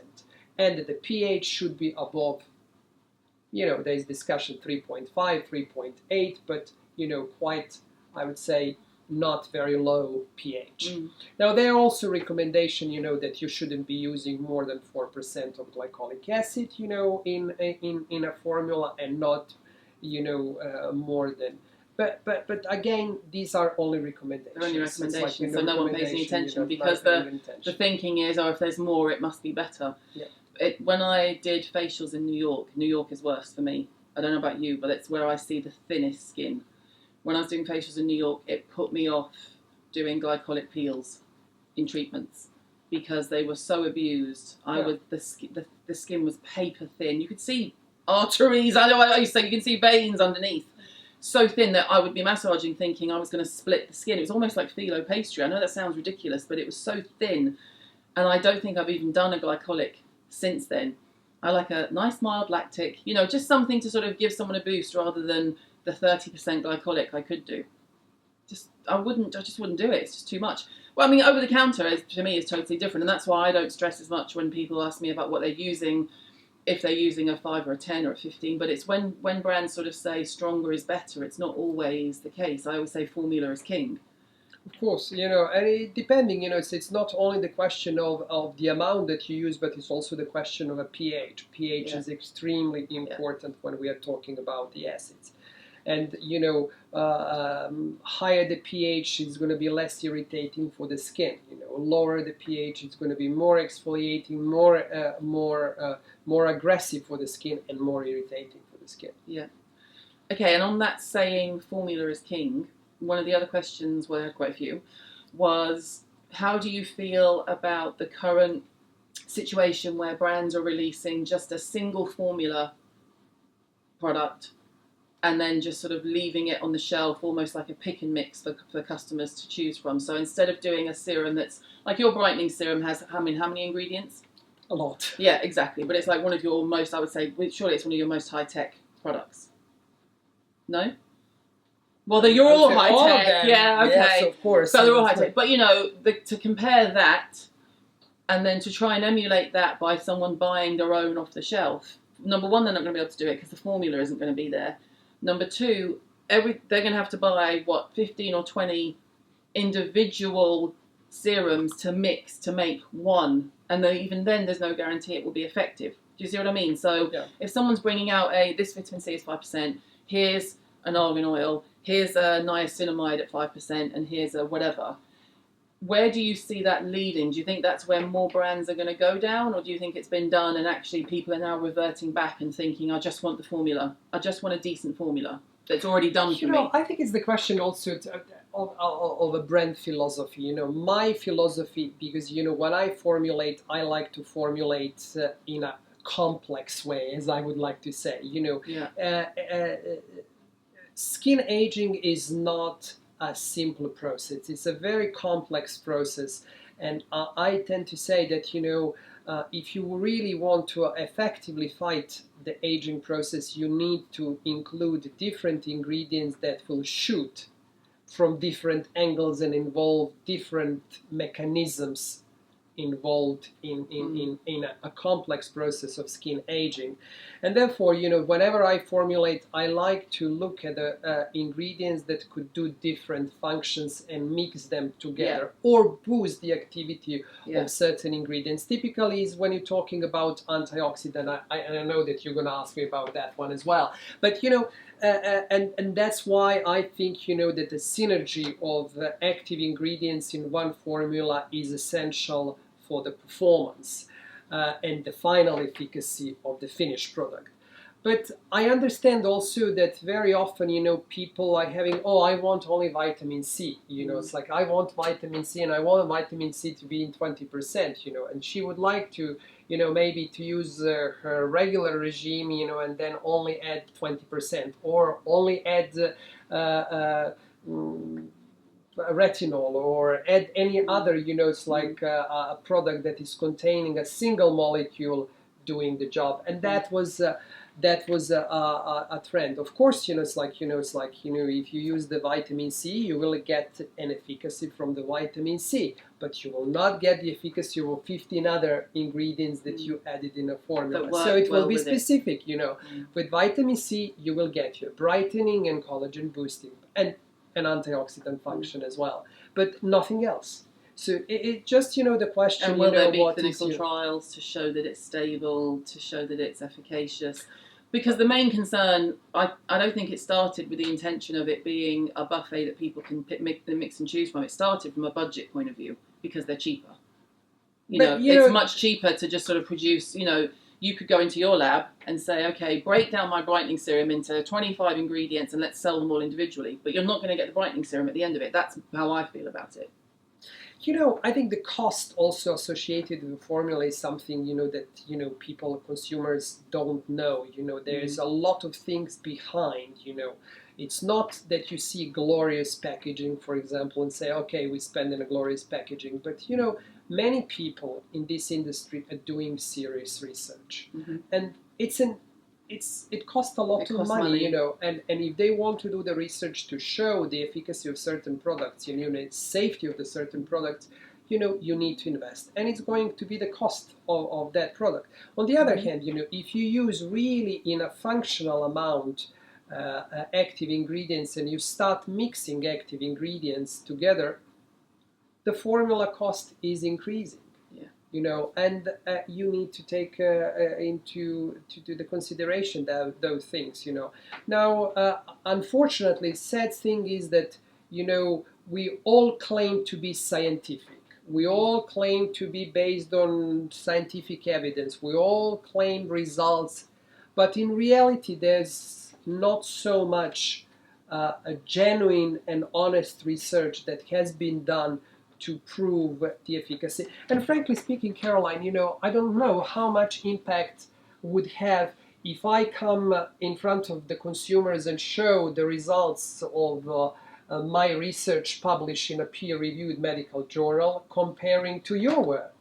[SPEAKER 2] and that the pH should be above. There is discussion 3.5, 3.8, but quite, I would say, not very low pH. Now, there are also recommendations, that you shouldn't be using more than 4% of glycolic acid, in a formula, and not, more than. But again, these are only recommendations.
[SPEAKER 1] They're only recommendations, so no one pays any attention, because the thinking is, oh, if there's more, it must be better.
[SPEAKER 2] Yeah.
[SPEAKER 1] When I did facials in New York is worse for me. I don't know about you, but it's where I see the thinnest skin. When I was doing facials in New York, it put me off doing glycolic peels in treatments because they were so abused. The skin was paper thin. You could see arteries. I know I used to say you can see veins underneath. So thin that I would be massaging thinking I was going to split the skin. It was almost like phyllo pastry. I know that sounds ridiculous, but it was so thin. And I don't think I've even done a glycolic since then. I like a nice mild lactic, just something to sort of give someone a boost rather than the 30% glycolic I could do. I just wouldn't do it. It's just too much. Well, I mean, over the counter to me is totally different, and that's why I don't stress as much when people ask me about what they're using, if they're using a 5 or a 10 or a 15. But it's when brands sort of say stronger is better, it's not always the case. I always say formula is king.
[SPEAKER 2] Of course, and depending, it's not only the question of the amount that you use, but it's also the question of a pH. pH is extremely important when we are talking about the acids. And, higher the pH is going to be less irritating for the skin. Lower the pH, it's going to be more exfoliating, more aggressive for the skin, and more irritating for the skin.
[SPEAKER 1] Yeah. Okay, and on that saying, formula is king, one of the other questions, well, I had quite a few, was how do you feel about the current situation where brands are releasing just a single formula product and then just sort of leaving it on the shelf almost like a pick and mix for customers to choose from? So instead of doing a serum that's, like your brightening serum has, how many ingredients?
[SPEAKER 2] A lot.
[SPEAKER 1] Yeah, exactly. But it's like one of your most, I would say, surely it's one of your most high-tech products. No? Well, they're all high-tech. Yeah, okay.
[SPEAKER 2] Yes, of course.
[SPEAKER 1] So they're all high-tech. But, to compare that and then to try and emulate that by someone buying their own off the shelf, number one, they're not going to be able to do it because the formula isn't going to be there. Number two, they're going to have to buy, 15 or 20 individual serums to mix to make one. And even then, there's no guarantee it will be effective. Do you see what I mean? So if someone's bringing out this vitamin C is 5%, here's an argan oil, here's a niacinamide at 5%, and here's a whatever. Where do you see that leading? Do you think that's where more brands are going to go down, or do you think it's been done and actually people are now reverting back and thinking, I just want the formula, I just want a decent formula that's already done for me?
[SPEAKER 2] I think it's the question also of a brand philosophy. My philosophy, because when I formulate, I like to formulate in a complex way, as I would like to say. Skin aging is not a simple process. It's a very complex process, and I tend to say that if you really want to effectively fight the aging process, you need to include different ingredients that will shoot from different angles and involve different mechanisms involved in a complex process of skin aging. And therefore, whenever I formulate, I like to look at the ingredients that could do different functions and mix them together or boost the activity of certain ingredients. Typically is when you're talking about antioxidant, and I know that you're going to ask me about that one as well. But, and that's why I think, that the synergy of active ingredients in one formula is essential for the performance and the final efficacy of the finished product. But I understand also that very often, people are having, I want only vitamin C. It's like, I want vitamin C and I want vitamin C to be in 20%, and she would like to, maybe to use her regular regime, and then only add 20% or only add retinol or add any other, it's like a product that is containing a single molecule doing the job, and that was a trend. Of course, it's like if you use the vitamin C, you will get an efficacy from the vitamin C, but you will not get the efficacy of 15 other ingredients that you added in a formula. So it will be specific. With vitamin C, you will get your brightening and collagen boosting and an antioxidant function as well, but nothing else. So it just, the question,
[SPEAKER 1] and will there be clinical trials to show that it's stable, to show that it's efficacious? Because the main concern, I don't think it started with the intention of it being a buffet that people can mix and choose from. It started from a budget point of view, because they're cheaper. It's much cheaper to just sort of produce, you could go into your lab and say, okay, break down my brightening serum into 25 ingredients and let's sell them all individually. But you're not going to get the brightening serum at the end of it. That's how I feel about it.
[SPEAKER 2] I think the cost also associated with the formula is something, that, people, consumers don't know. There's a lot of things behind, It's not that you see glorious packaging, for example, and say, okay, we spend in a glorious packaging. But, many people in this industry are doing serious research. And it costs a lot of money, and if they want to do the research to show the efficacy of certain products, the safety of the certain products, you need to invest. And it's going to be the cost of that product. On the other hand, if you use really in a functional amount active ingredients and you start mixing active ingredients together, the formula cost is increasing. And you need to take into the consideration those things. Now, unfortunately, sad thing is that we all claim to be scientific. We all claim to be based on scientific evidence. We all claim results, but in reality, there's not so much a genuine and honest research that has been done to prove the efficacy. And frankly speaking, Caroline, I don't know how much impact would have if I come in front of the consumers and show the results of my research published in a peer-reviewed medical journal comparing to your work.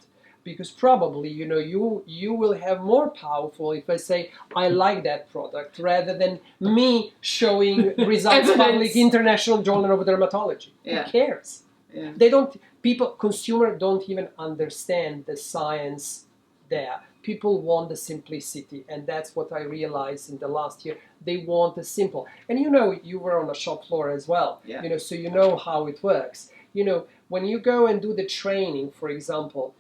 [SPEAKER 2] Because probably, you will have more powerful if I say, I like that product, rather than me showing results published in International Journal of Dermatology. Who cares?
[SPEAKER 1] Yeah.
[SPEAKER 2] Consumer don't even understand the science there. People want the simplicity, and that's what I realized in the last year. They want the simple. And you were on the shop floor as well.
[SPEAKER 1] Yeah.
[SPEAKER 2] So you know how it works. When you go and do the training, for example,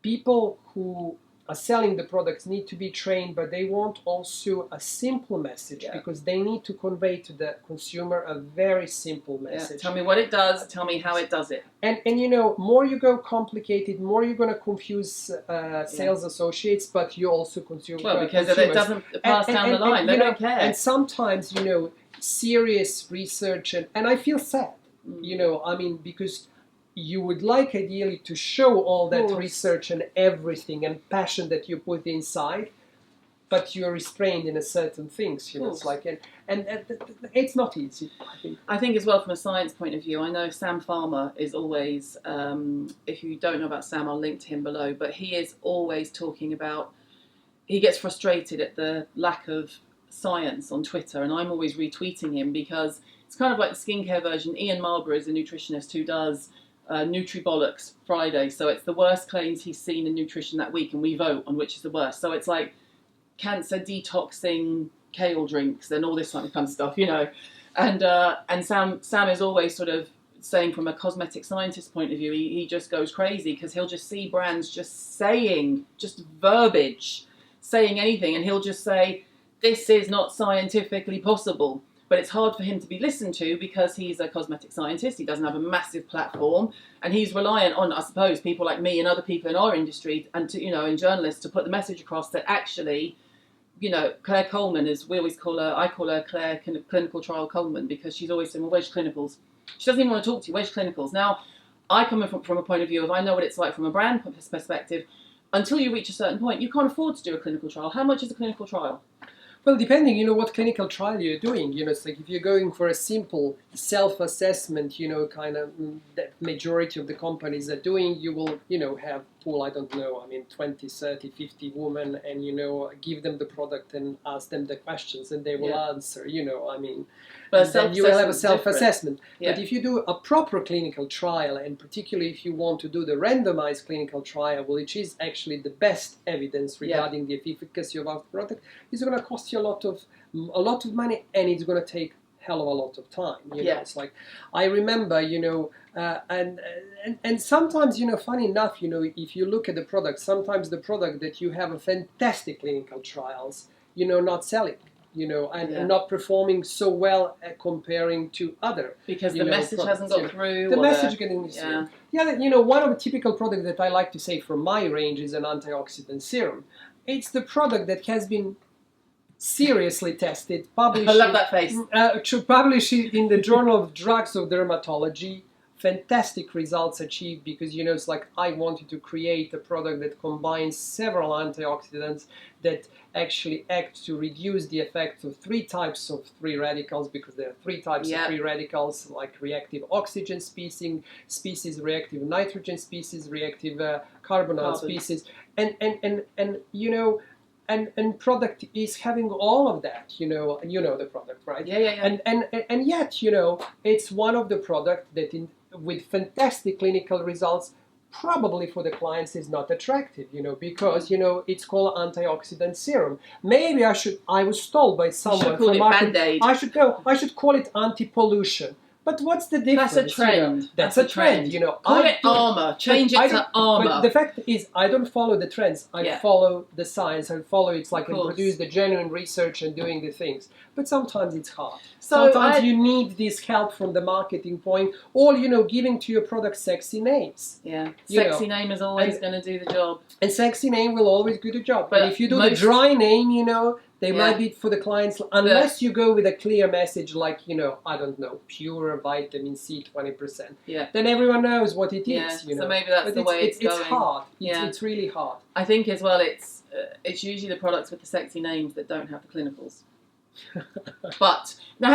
[SPEAKER 2] people who are selling the products need to be trained, but they want also a simple message because they need to convey to the consumer a very simple message.
[SPEAKER 1] Tell me what it does, tell me how it does it.
[SPEAKER 2] And more you go complicated, more you're going to confuse sales associates, but you also consume.
[SPEAKER 1] Well, because
[SPEAKER 2] consumers.
[SPEAKER 1] it doesn't pass down the line, they don't care.
[SPEAKER 2] And sometimes, serious research, and I feel sad, because you would like ideally to show all that research and everything and passion that you put inside, but you're restrained in a certain things. It's like, and it's not easy.
[SPEAKER 1] I think as well from a science point of view. I know Sam Farmer is always. If you don't know about Sam, I'll link to him below. But he is always talking about. He gets frustrated at the lack of science on Twitter, and I'm always retweeting him because it's kind of like the skincare version. Ian Marlborough is a nutritionist who does. Nutribollocks Friday, so it's the worst claims he's seen in nutrition that week, and we vote on which is the worst. So it's like cancer detoxing kale drinks and all this kind of stuff, And Sam is always sort of saying from a cosmetic scientist point of view, he just goes crazy because he'll just see brands just verbiage, saying anything, and he'll just say this is not scientifically possible. But it's hard for him to be listened to because he's a cosmetic scientist. He doesn't have a massive platform, and he's reliant on, I suppose, people like me and other people in our industry and and journalists to put the message across that actually, Claire Coleman I call her Claire Clinical Trial Coleman because she's always saying, well, where's clinicals? She doesn't even want to talk to you. Where's clinicals? Now, I come from a point of view of I know what it's like from a brand perspective. Until you reach a certain point, you can't afford to do a clinical trial. How much is a clinical trial?
[SPEAKER 2] Well, depending, what clinical trial you're doing, it's like if you're going for a simple self-assessment, kind of that majority of the companies are doing, you will, have pool, I don't know, I mean 20, 30, 50 women, and you know, give them the product and ask them the questions and they will answer, you know, I mean,
[SPEAKER 1] but
[SPEAKER 2] then you will have a self-assessment.
[SPEAKER 1] Yeah.
[SPEAKER 2] But if you do a proper clinical trial, and particularly if you want to do the randomized clinical trial, which is actually the best evidence regarding the efficacy of our product, it's going to cost you a lot of money, and it's going to take hell of a lot of time. You know, it's like, I remember, you know, and sometimes, you know, funny enough, you know, if you look at the product, sometimes the product that you have a fantastic clinical trials, you know, not selling, you know, and not performing so well comparing to other.
[SPEAKER 1] Because the message hasn't got through.
[SPEAKER 2] The message getting through. Yeah, you know, one of the typical products that I like to say from my range is an antioxidant serum. It's the product that has been seriously tested, published.
[SPEAKER 1] I love that face.
[SPEAKER 2] Published in the Journal of Drugs of Dermatology. Fantastic results achieved, because, you know, it's like I wanted to create a product that combines several antioxidants that actually act to reduce the effect of 3 types of free radicals, because there are 3 types of free radicals, like reactive oxygen species, reactive nitrogen species, reactive carbon species, and you know, and product is having all of that, you know, and you know the product, right?
[SPEAKER 1] Yeah.
[SPEAKER 2] And yet, you know, it's one of the products that with fantastic clinical results, probably for the clients is not attractive, you know, because, you know, it's called antioxidant serum. Maybe I was told by someone from marketing, I should call it anti-pollution. But what's the difference?
[SPEAKER 1] That's a trend.
[SPEAKER 2] You know? That's a trend, you know.
[SPEAKER 1] Call it armor. Change it to armor.
[SPEAKER 2] But the fact is, I don't follow the trends. I follow the science. I follow it's like and produce the genuine research and doing the things. But sometimes it's hard. So sometimes you need this help from the marketing point, or, you know, giving to your product sexy names.
[SPEAKER 1] Yeah, sexy name is always going to do the job.
[SPEAKER 2] And sexy name will always do the job. But if you do the dry name, you know, they might be for the clients, unless you go with a clear message like, you know, I don't know, pure vitamin C 20%.
[SPEAKER 1] Yeah.
[SPEAKER 2] Then everyone knows what it is, you know.
[SPEAKER 1] So maybe that's the way it's going.
[SPEAKER 2] It's hard. It's really hard.
[SPEAKER 1] I think as well it's usually the products with the sexy names that don't have the clinicals. But now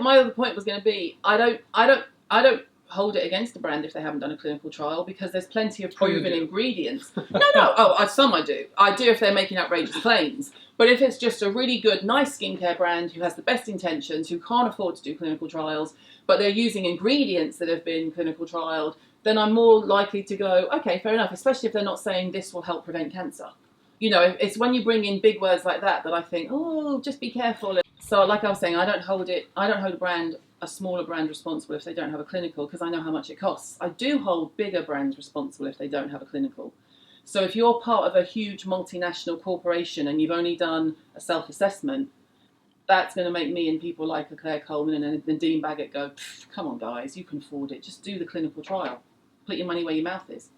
[SPEAKER 1] my other point was going to be, I don't hold it against the brand if they haven't done a clinical trial, because there's plenty of proven ingredients. No. Some I do. I do if they're making outrageous claims. But if it's just a really good, nice skincare brand who has the best intentions, who can't afford to do clinical trials, but they're using ingredients that have been clinical trialed, then I'm more likely to go, okay, fair enough, especially if they're not saying this will help prevent cancer. You know, it's when you bring in big words like that that I think, oh, just be careful. So like I was saying, I don't hold a smaller brand responsible if they don't have a clinical, because I know how much it costs. I do hold bigger brands responsible if they don't have a clinical. So if you're part of a huge multinational corporation and you've only done a self-assessment, that's going to make me and people like a Claire Coleman and Nadine Baggett go, come on guys, you can afford it. Just do the clinical trial. Put your money where your mouth is.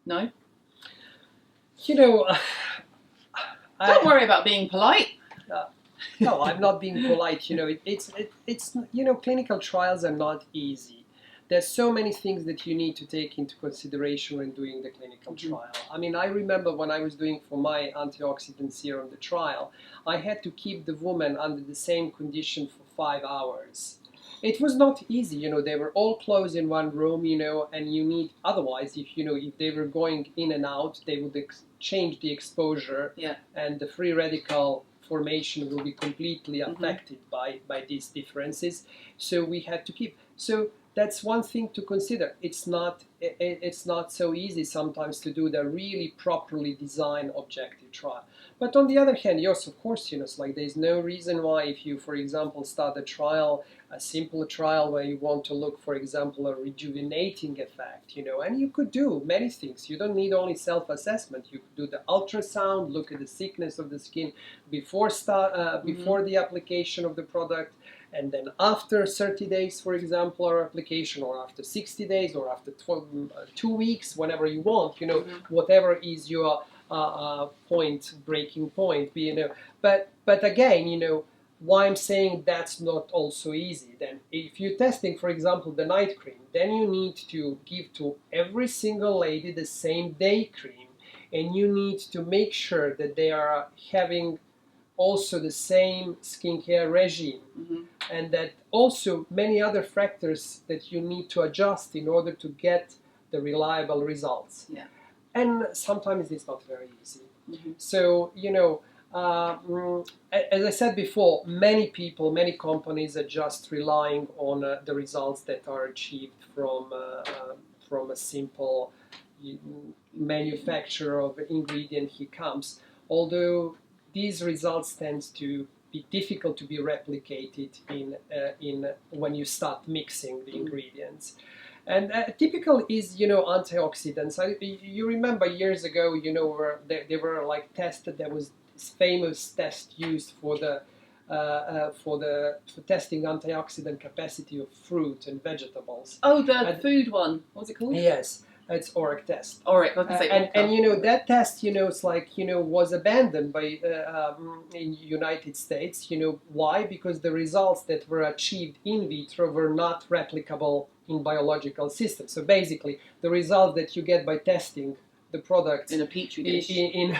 [SPEAKER 1] No?
[SPEAKER 2] You know,
[SPEAKER 1] don't worry about being polite.
[SPEAKER 2] No, I'm not being polite. You know, it's you know, clinical trials are not easy. There's so many things that you need to take into consideration when doing the clinical trial. I mean, I remember when I was doing for my antioxidant serum the trial, I had to keep the woman under the same condition for 5 hours. It was not easy, you know, they were all closed in one room, you know, and you need, otherwise, if they were going in and out, they would change the exposure, and the free radical formation will be completely affected by these differences. So we had to keep. So that's one thing to consider. It's not so easy sometimes to do the really properly designed objective trial. But on the other hand, yes, of course, you know, it's like there's no reason why, if you, for example, start a trial, a simple trial where you want to look, for example, a rejuvenating effect, you know, and you could do many things. You don't need only self-assessment. You could do the ultrasound, look at the thickness of the skin before the application of the product, and then after 30 days, for example, or application, or after 60 days, or after 2 weeks, whenever you want, you know, whatever is your breaking point, you know. But again, you know, why I'm saying that's not also easy. Then if you're testing, for example, the night cream, then you need to give to every single lady the same day cream, and you need to make sure that they are having also the same skincare regime, and that also many other factors that you need to adjust in order to get the reliable results. and sometimes it's not very easy.
[SPEAKER 1] Mm-hmm.
[SPEAKER 2] So, as I said before, many people, many companies are just relying on the results that are achieved from a simple manufacture of ingredient he comes. Although these results tend to be difficult to be replicated in when you start mixing the ingredients. And typical is, antioxidants. You remember years ago, where they were like tested. There was this famous test used for testing antioxidant capacity of fruit and vegetables.
[SPEAKER 1] Oh, the food one. What's it called?
[SPEAKER 2] Yes, it's ORAC test.
[SPEAKER 1] ORAC. I was going to say
[SPEAKER 2] and that test, it's like was abandoned by in United States. Why? Because the results that were achieved in vitro were not replicable in biological systems. So basically, the result that you get by testing the product
[SPEAKER 1] in a petri dish,
[SPEAKER 2] in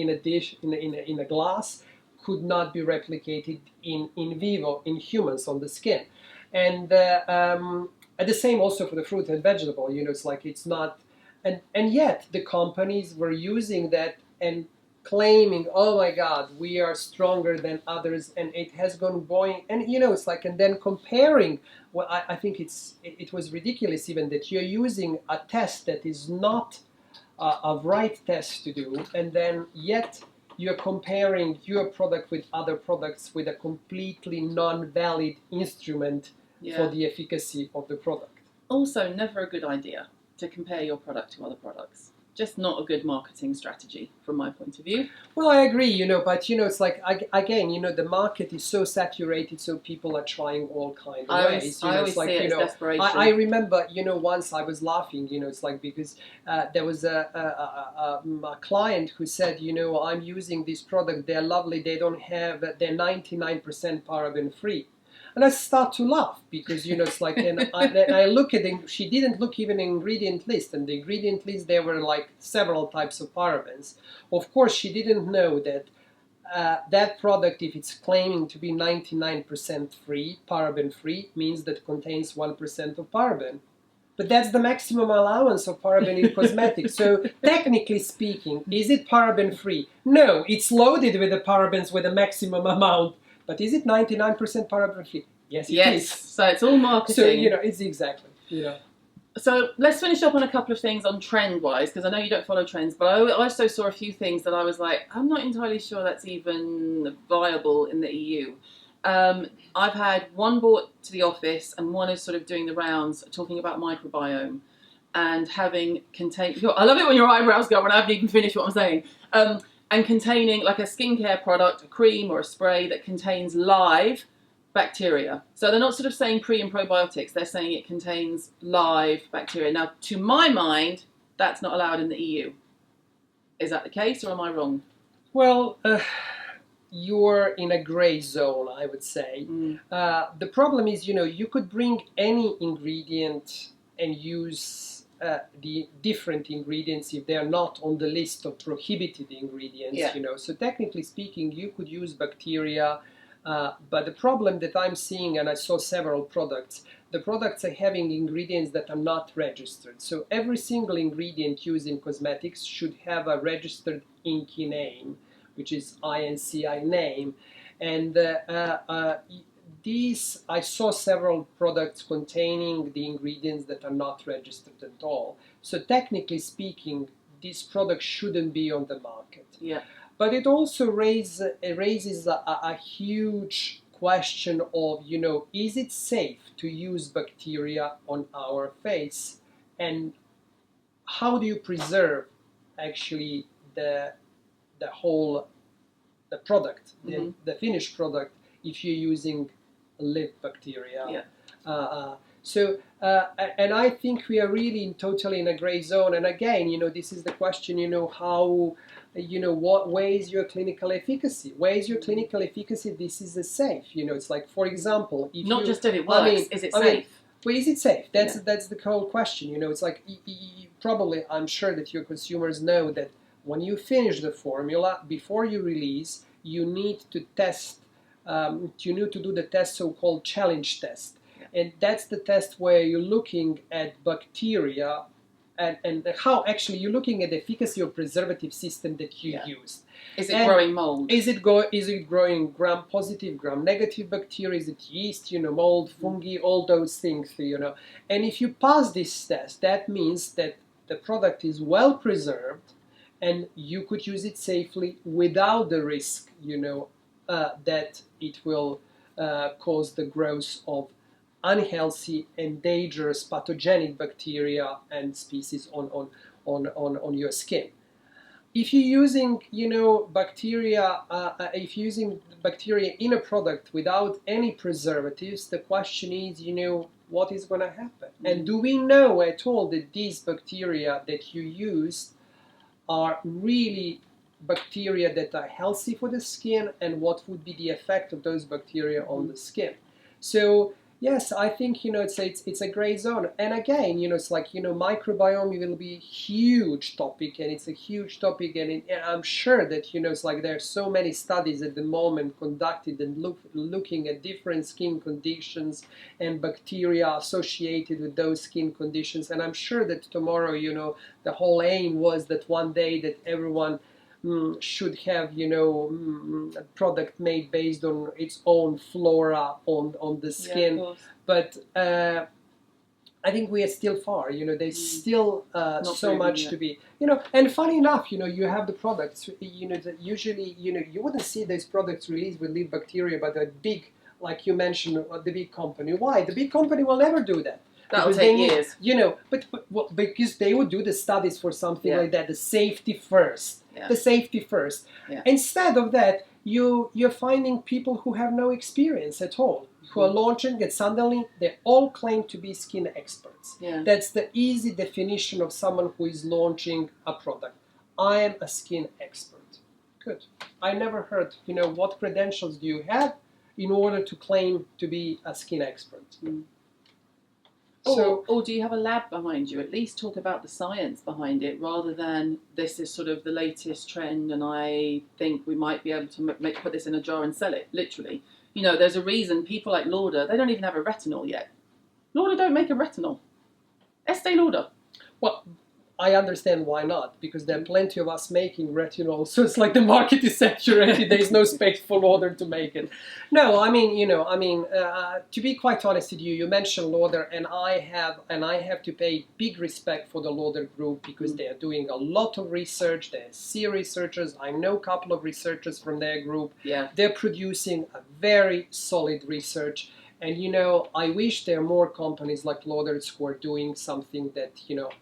[SPEAKER 2] a dish, in a glass, could not be replicated in vivo, in humans, on the skin. And the same also for the fruit and vegetable. It's like it's not, and yet the companies were using that and claiming, oh my God, we are stronger than others, and it has gone going. And it's like, and then comparing. Well, I think it was ridiculous even that you're using a test that is not a right test to do, and then yet you're comparing your product with other products with a completely non-valid instrument for the efficacy of the product.
[SPEAKER 1] Also, never a good idea to compare your product to other products. Just not a good marketing strategy from my point of view.
[SPEAKER 2] Well, I agree, but it's like, again, the market is so saturated, so people are trying all kinds of ways.
[SPEAKER 1] I always see it as desperation.
[SPEAKER 2] I remember, once I was laughing, it's like, because there was a client who said, I'm using this product, they're lovely, they're 99% paraben free. And I start to laugh because, it's like, and I look at it, she didn't look even an ingredient list. And the ingredient list, there were like several types of parabens. Of course, she didn't know that that product, if it's claiming to be 99% free, paraben free, means that it contains 1% of paraben. But that's the maximum allowance of paraben in cosmetics. So technically speaking, is it paraben free? No, it's loaded with the parabens with a maximum amount. But is it 99% paraben free? Yes, it is.
[SPEAKER 1] So it's all marketing.
[SPEAKER 2] So, it's exactly,
[SPEAKER 1] So let's finish up on a couple of things on trend-wise, because I know you don't follow trends, but I also saw a few things that I was like, I'm not entirely sure that's even viable in the EU. I've had one brought to the office, and one is sort of doing the rounds, talking about microbiome, and having contained... I love it when your eyebrows go when I haven't even finished what I'm saying. And containing like a skincare product, a cream or a spray that contains live bacteria. So they're not sort of saying pre and probiotics, they're saying it contains live bacteria. Now, to my mind, that's not allowed in the EU. Is that the case, or am I wrong?
[SPEAKER 2] Well, you're in a gray zone, I would say. The problem is, you could bring any ingredient and use the different ingredients if they are not on the list of prohibited ingredients. So technically speaking, you could use bacteria, but the problem that I'm seeing, and I saw several products, the products are having ingredients that are not registered. So every single ingredient used in cosmetics should have a registered INCI name, which is INCI name, and I saw several products containing the ingredients that are not registered at all. So technically speaking, this product shouldn't be on the market. But it also raises a huge question of, is it safe to use bacteria on our face? And how do you preserve actually the product, the finished product, if you're using live bacteria? And I think we are really totally in a gray zone. And again, this is the question, how, where is your clinical efficacy? Where is your clinical efficacy? This is safe. It's like, for example, if
[SPEAKER 1] not just if it works, is it safe?
[SPEAKER 2] Well, is it safe? That's the whole question. It's like, probably, I'm sure that your consumers know that when you finish the formula, before you release, you need to test. You need to do the test, so-called challenge test. And that's the test where you're looking at bacteria and how actually you're looking at the efficacy of preservative system that you used.
[SPEAKER 1] Is it growing mold?
[SPEAKER 2] Is it growing gram-positive, gram-negative bacteria? Is it yeast, mold, fungi, all those things, And if you pass this test, that means that the product is well preserved and you could use it safely without the risk, that it will cause the growth of unhealthy and dangerous pathogenic bacteria and species on your skin. If you're using, bacteria, if you're using bacteria in a product without any preservatives, the question is, what is going to happen? And do we know at all that these bacteria that you use are really bacteria that are healthy for the skin, and what would be the effect of those bacteria on the skin? So yes, I think it's a gray zone. And again, it's like microbiome will be a huge topic, and it's a huge topic, and I'm sure that it's like there are so many studies at the moment conducted and looking at different skin conditions and bacteria associated with those skin conditions. And I'm sure that tomorrow, the whole aim was that one day that everyone should have a product made based on its own flora on the skin, but I think we are still far. There's still so much to be. And funny enough, you have the products. That usually you wouldn't see these products released with live bacteria, but a big, like you mentioned, the big company. Why? The big company will never do that.
[SPEAKER 1] That'll take years.
[SPEAKER 2] But because they would do the studies for something like that, the safety first. The safety first. Yeah. Instead of that, you're finding people who have no experience at all, who are launching, and suddenly they all claim to be skin experts. Yeah. That's the easy definition of someone who is launching a product. I am a skin expert. Good. I never heard, what credentials do you have in order to claim to be a skin expert?
[SPEAKER 1] Or do you have a lab behind you? At least talk about the science behind it, rather than this is sort of the latest trend and I think we might be able to put this in a jar and sell it, literally. There's a reason people like Lauder, they don't even have a retinol yet. Lauder don't make a retinol. Estee Lauder.
[SPEAKER 2] Well, I understand why not, because there are plenty of us making retinol, so it's like the market is saturated, there's no space for Lauder to make it. No, to be quite honest with you, you mentioned Lauder, and I have to pay big respect for the Lauder group, because they are doing a lot of research, they're serious researchers, I know a couple of researchers from their group, they're producing a very solid research. And I wish there are more companies like Lauder's who are doing something that,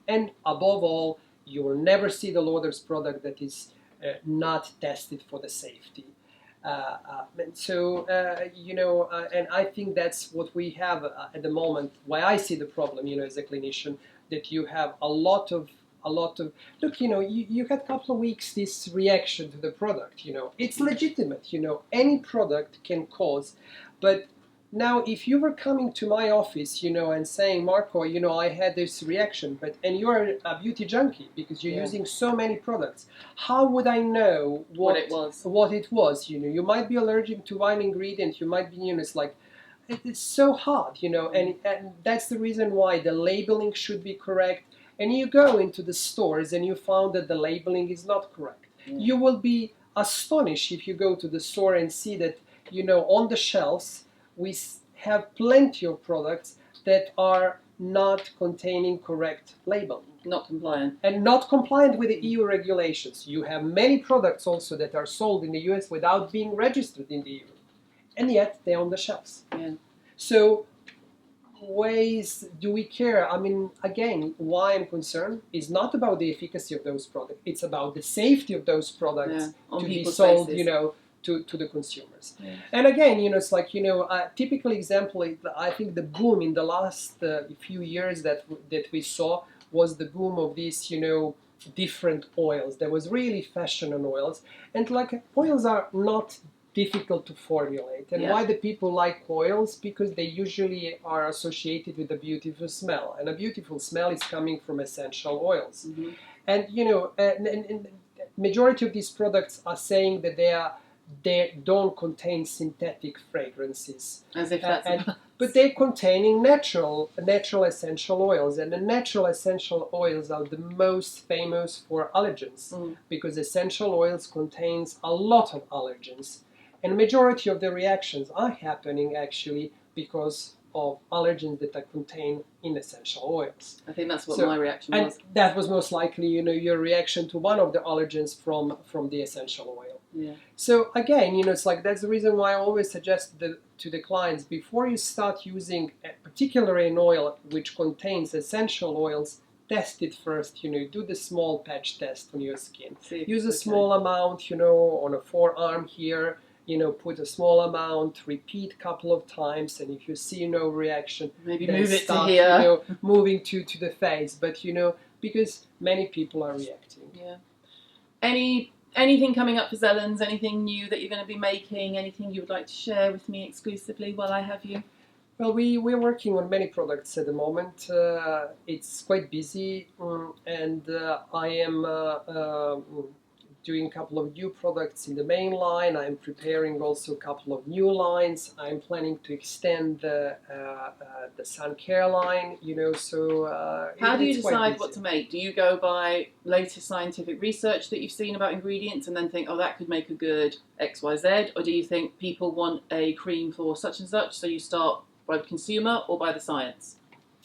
[SPEAKER 2] and above all, you will never see the Lauder's product that is not tested for the safety. And I think that's what we have at the moment. Why I see the problem, as a clinician, that you have a lot of look, you had a couple of weeks this reaction to the product, it's legitimate, any product can cause, but now, if you were coming to my office, and saying, Marko, I had this reaction, and you're a beauty junkie because you're using so many products, how would I know what it was? You might be allergic to one ingredient, you might be, it's like, it's so hard, and that's the reason why the labeling should be correct. And you go into the stores and you found that the labeling is not correct. You will be astonished if you go to the store and see that, on the shelves, we have plenty of products that are not containing correct labeling.
[SPEAKER 1] Not compliant.
[SPEAKER 2] And not compliant with the EU regulations. You have many products also that are sold in the US without being registered in the EU. And yet they're on the shelves. So ways do we care? Again, why I'm concerned is not about the efficacy of those products. It's about the safety of those products to be sold, to the consumers. And again, it's like, a typical example, I think the boom in the last few years that we saw was the boom of these, different oils. There was really fashion on oils. And like, oils are not difficult to formulate. And why the people like oils? Because they usually are associated with a beautiful smell. And a beautiful smell is coming from essential oils. And, and majority of these products are saying that they don't contain synthetic fragrances.
[SPEAKER 1] As if that's
[SPEAKER 2] But they're containing natural essential oils, and the natural essential oils are the most famous for allergens, because essential oils contains a lot of allergens, and majority of the reactions are happening actually because of allergens that are contained in essential oils.
[SPEAKER 1] I think that's what my reaction was.
[SPEAKER 2] And that was most likely, your reaction to one of the allergens from the essential oil.
[SPEAKER 1] Yeah.
[SPEAKER 2] So again, it's like that's the reason why I always suggest to the clients, before you start using particularly an oil which contains essential oils, test it first. Do the small patch test on your skin. Use a small amount, on a forearm here. Put a small amount, repeat a couple of times, and if you see no reaction,
[SPEAKER 1] maybe
[SPEAKER 2] then
[SPEAKER 1] move it
[SPEAKER 2] start,
[SPEAKER 1] to here.
[SPEAKER 2] Moving to the face. But because many people are reacting.
[SPEAKER 1] Yeah. Anything coming up for ZELENS? Anything new that you're going to be making? Anything you would like to share with me exclusively while I have you?
[SPEAKER 2] Well, we're working on many products at the moment. It's quite busy, and I am doing a couple of new products in the main line. I'm preparing also a couple of new lines. I'm planning to extend the sun care line, so...
[SPEAKER 1] How do you decide what to make? Do you go by latest scientific research that you've seen about ingredients and then think, oh, that could make a good XYZ? Or do you think people want a cream for such and such, so you start by the consumer or by the science?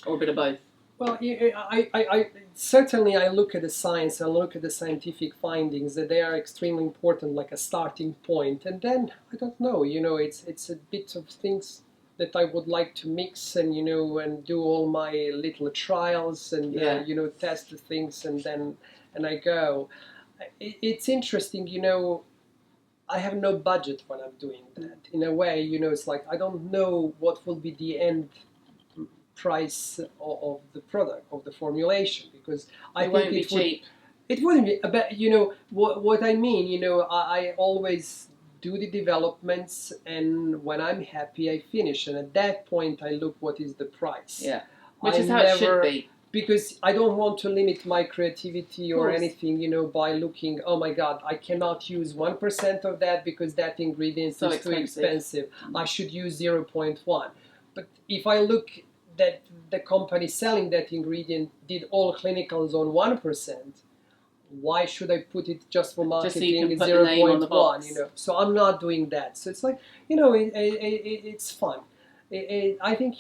[SPEAKER 1] Or a bit of both?
[SPEAKER 2] Well, I certainly look at the science, I look at the scientific findings, that they are extremely important, like a starting point. And then, I don't know, it's a bit of things that I would like to mix and, and do all my little trials and, test the things and I go. It's interesting, I have no budget when I'm doing that. In a way, it's like I don't know what will be the end price of the product, of the formulation, because I think
[SPEAKER 1] it won't be cheap.
[SPEAKER 2] It wouldn't be, but what I mean, I always do the developments, and when I'm happy, I finish, and at that point, I look what is the price.
[SPEAKER 1] Yeah, which is how it should be.
[SPEAKER 2] Because I don't want to limit my creativity or anything, by looking, oh my God, I cannot use 1% of that because that ingredient is too expensive. I should use 0.1. But if I look that the company selling that ingredient did all clinicals on 1%, why should I put it just for marketing at 0.1? So I'm not doing that. So it's like, it's fun. I think,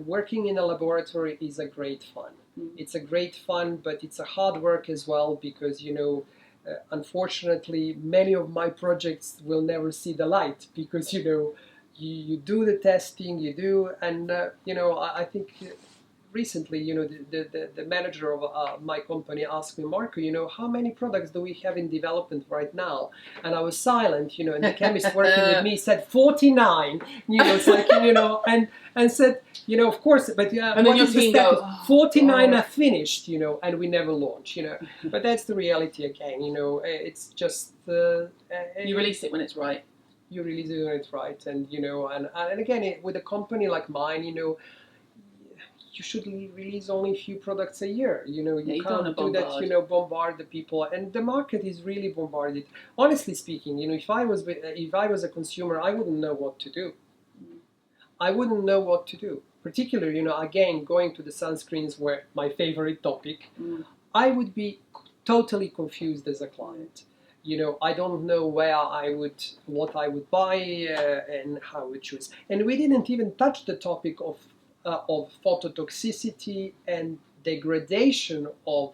[SPEAKER 2] working in a laboratory is a great fun. It's a great fun, but it's a hard work as well because, unfortunately, many of my projects will never see the light because, you do the testing, and I think recently, the manager of my company asked me, Marko, how many products do we have in development right now? And I was silent, and the chemist working with me said 49. It's like, and said, of course, but
[SPEAKER 1] and then your team goes,
[SPEAKER 2] 49 are finished, and we never launch, But that's the reality again, it's just
[SPEAKER 1] you release it when it's right.
[SPEAKER 2] You release it when it's right, and and again, with a company like mine, you should release only a few products a year. You can't do that. Bombard the people, and the market is really bombarded. Honestly speaking, if I was a consumer, I wouldn't know what to do. I wouldn't know what to do. Particularly, again, going to the sunscreens, were my favorite topic. I would be totally confused as a client. I don't know what I would buy and how I would choose. And we didn't even touch the topic of phototoxicity and degradation of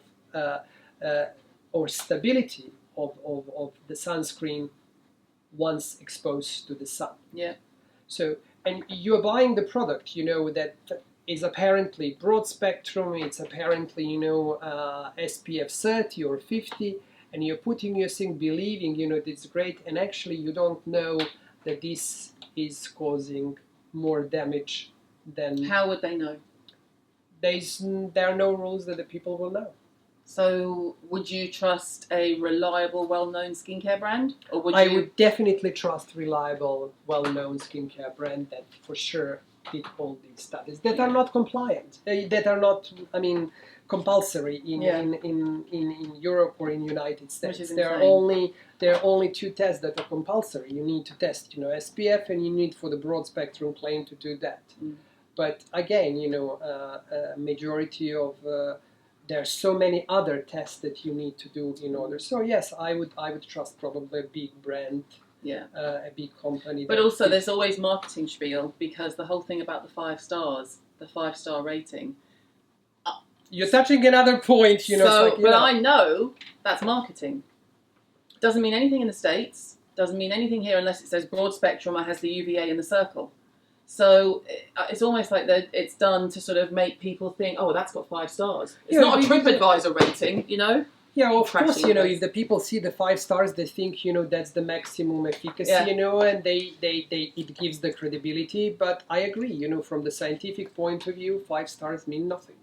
[SPEAKER 2] or stability of the sunscreen once exposed to the sun.
[SPEAKER 1] Yeah.
[SPEAKER 2] So, and you're buying the product, that is apparently broad spectrum. It's apparently, SPF 30 or 50. And you're putting your thing, believing, it's great, and actually you don't know that this is causing more damage than...
[SPEAKER 1] How would they know?
[SPEAKER 2] There are no rules that the people will know.
[SPEAKER 1] So, would you trust a reliable, well-known skincare brand? Or would
[SPEAKER 2] I would definitely trust reliable, well-known skincare brand, that for sure hit all these studies that are not compliant, that are not, I mean, compulsory in Europe or in United States. There are only 2 tests that are compulsory. You need to test, SPF, and you need for the broad spectrum claim to do that. But again, majority of there are so many other tests that you need to do in order. So yes, I would trust probably a big brand.
[SPEAKER 1] Yeah.
[SPEAKER 2] A big company.
[SPEAKER 1] But also there's always marketing spiel, because the whole thing about the 5 stars, the 5-star rating.
[SPEAKER 2] You're touching another point,
[SPEAKER 1] So, but I know that's marketing. Doesn't mean anything in the States, doesn't mean anything here unless it says broad spectrum or has the UVA in the circle. So it's almost like that it's done to sort of make people think, oh, that's got 5 stars. It's not a TripAdvisor rating,
[SPEAKER 2] Yeah, well, of course, if the people see the 5 stars, they think, that's the maximum efficacy, and it gives the credibility. But I agree, from the scientific point of view, 5 stars mean nothing.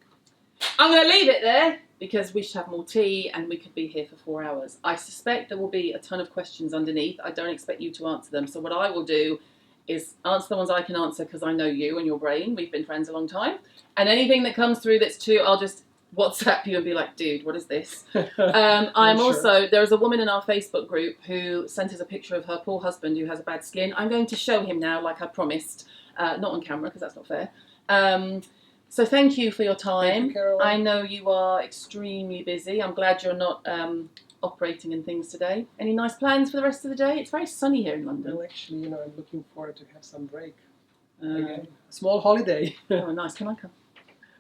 [SPEAKER 1] I'm going to leave it there because we should have more tea and we could be here for 4 hours. I suspect there will be a ton of questions underneath. I don't expect you to answer them. So what I will do is answer the ones I can answer because I know you and your brain. We've been friends a long time. And anything that comes through that's too, I'll just WhatsApp you and be like, dude, what is this? There's a woman in our Facebook group who sent us a picture of her poor husband who has a bad skin. I'm going to show him now, like I promised, not on camera because that's not fair. So thank you for your time.
[SPEAKER 2] Thank you, Caroline.
[SPEAKER 1] I know you are extremely busy. I'm glad you're not operating and things today. Any nice plans for the rest of the day? It's very sunny here in London.
[SPEAKER 2] Well, actually, I'm looking forward to have some break. Again. A small holiday.
[SPEAKER 1] Oh, nice. Can I come?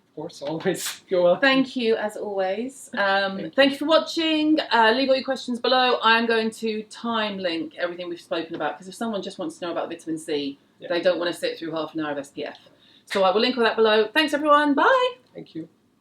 [SPEAKER 2] Of course, always. Go on.
[SPEAKER 1] Thank you, as always. Thank you for watching. Leave all your questions below. I'm going to time link everything we've spoken about, because if someone just wants to know about vitamin C, they don't want to sit through half an hour of SPF. So I will link all that below. Thanks, everyone. Bye.
[SPEAKER 2] Thank you.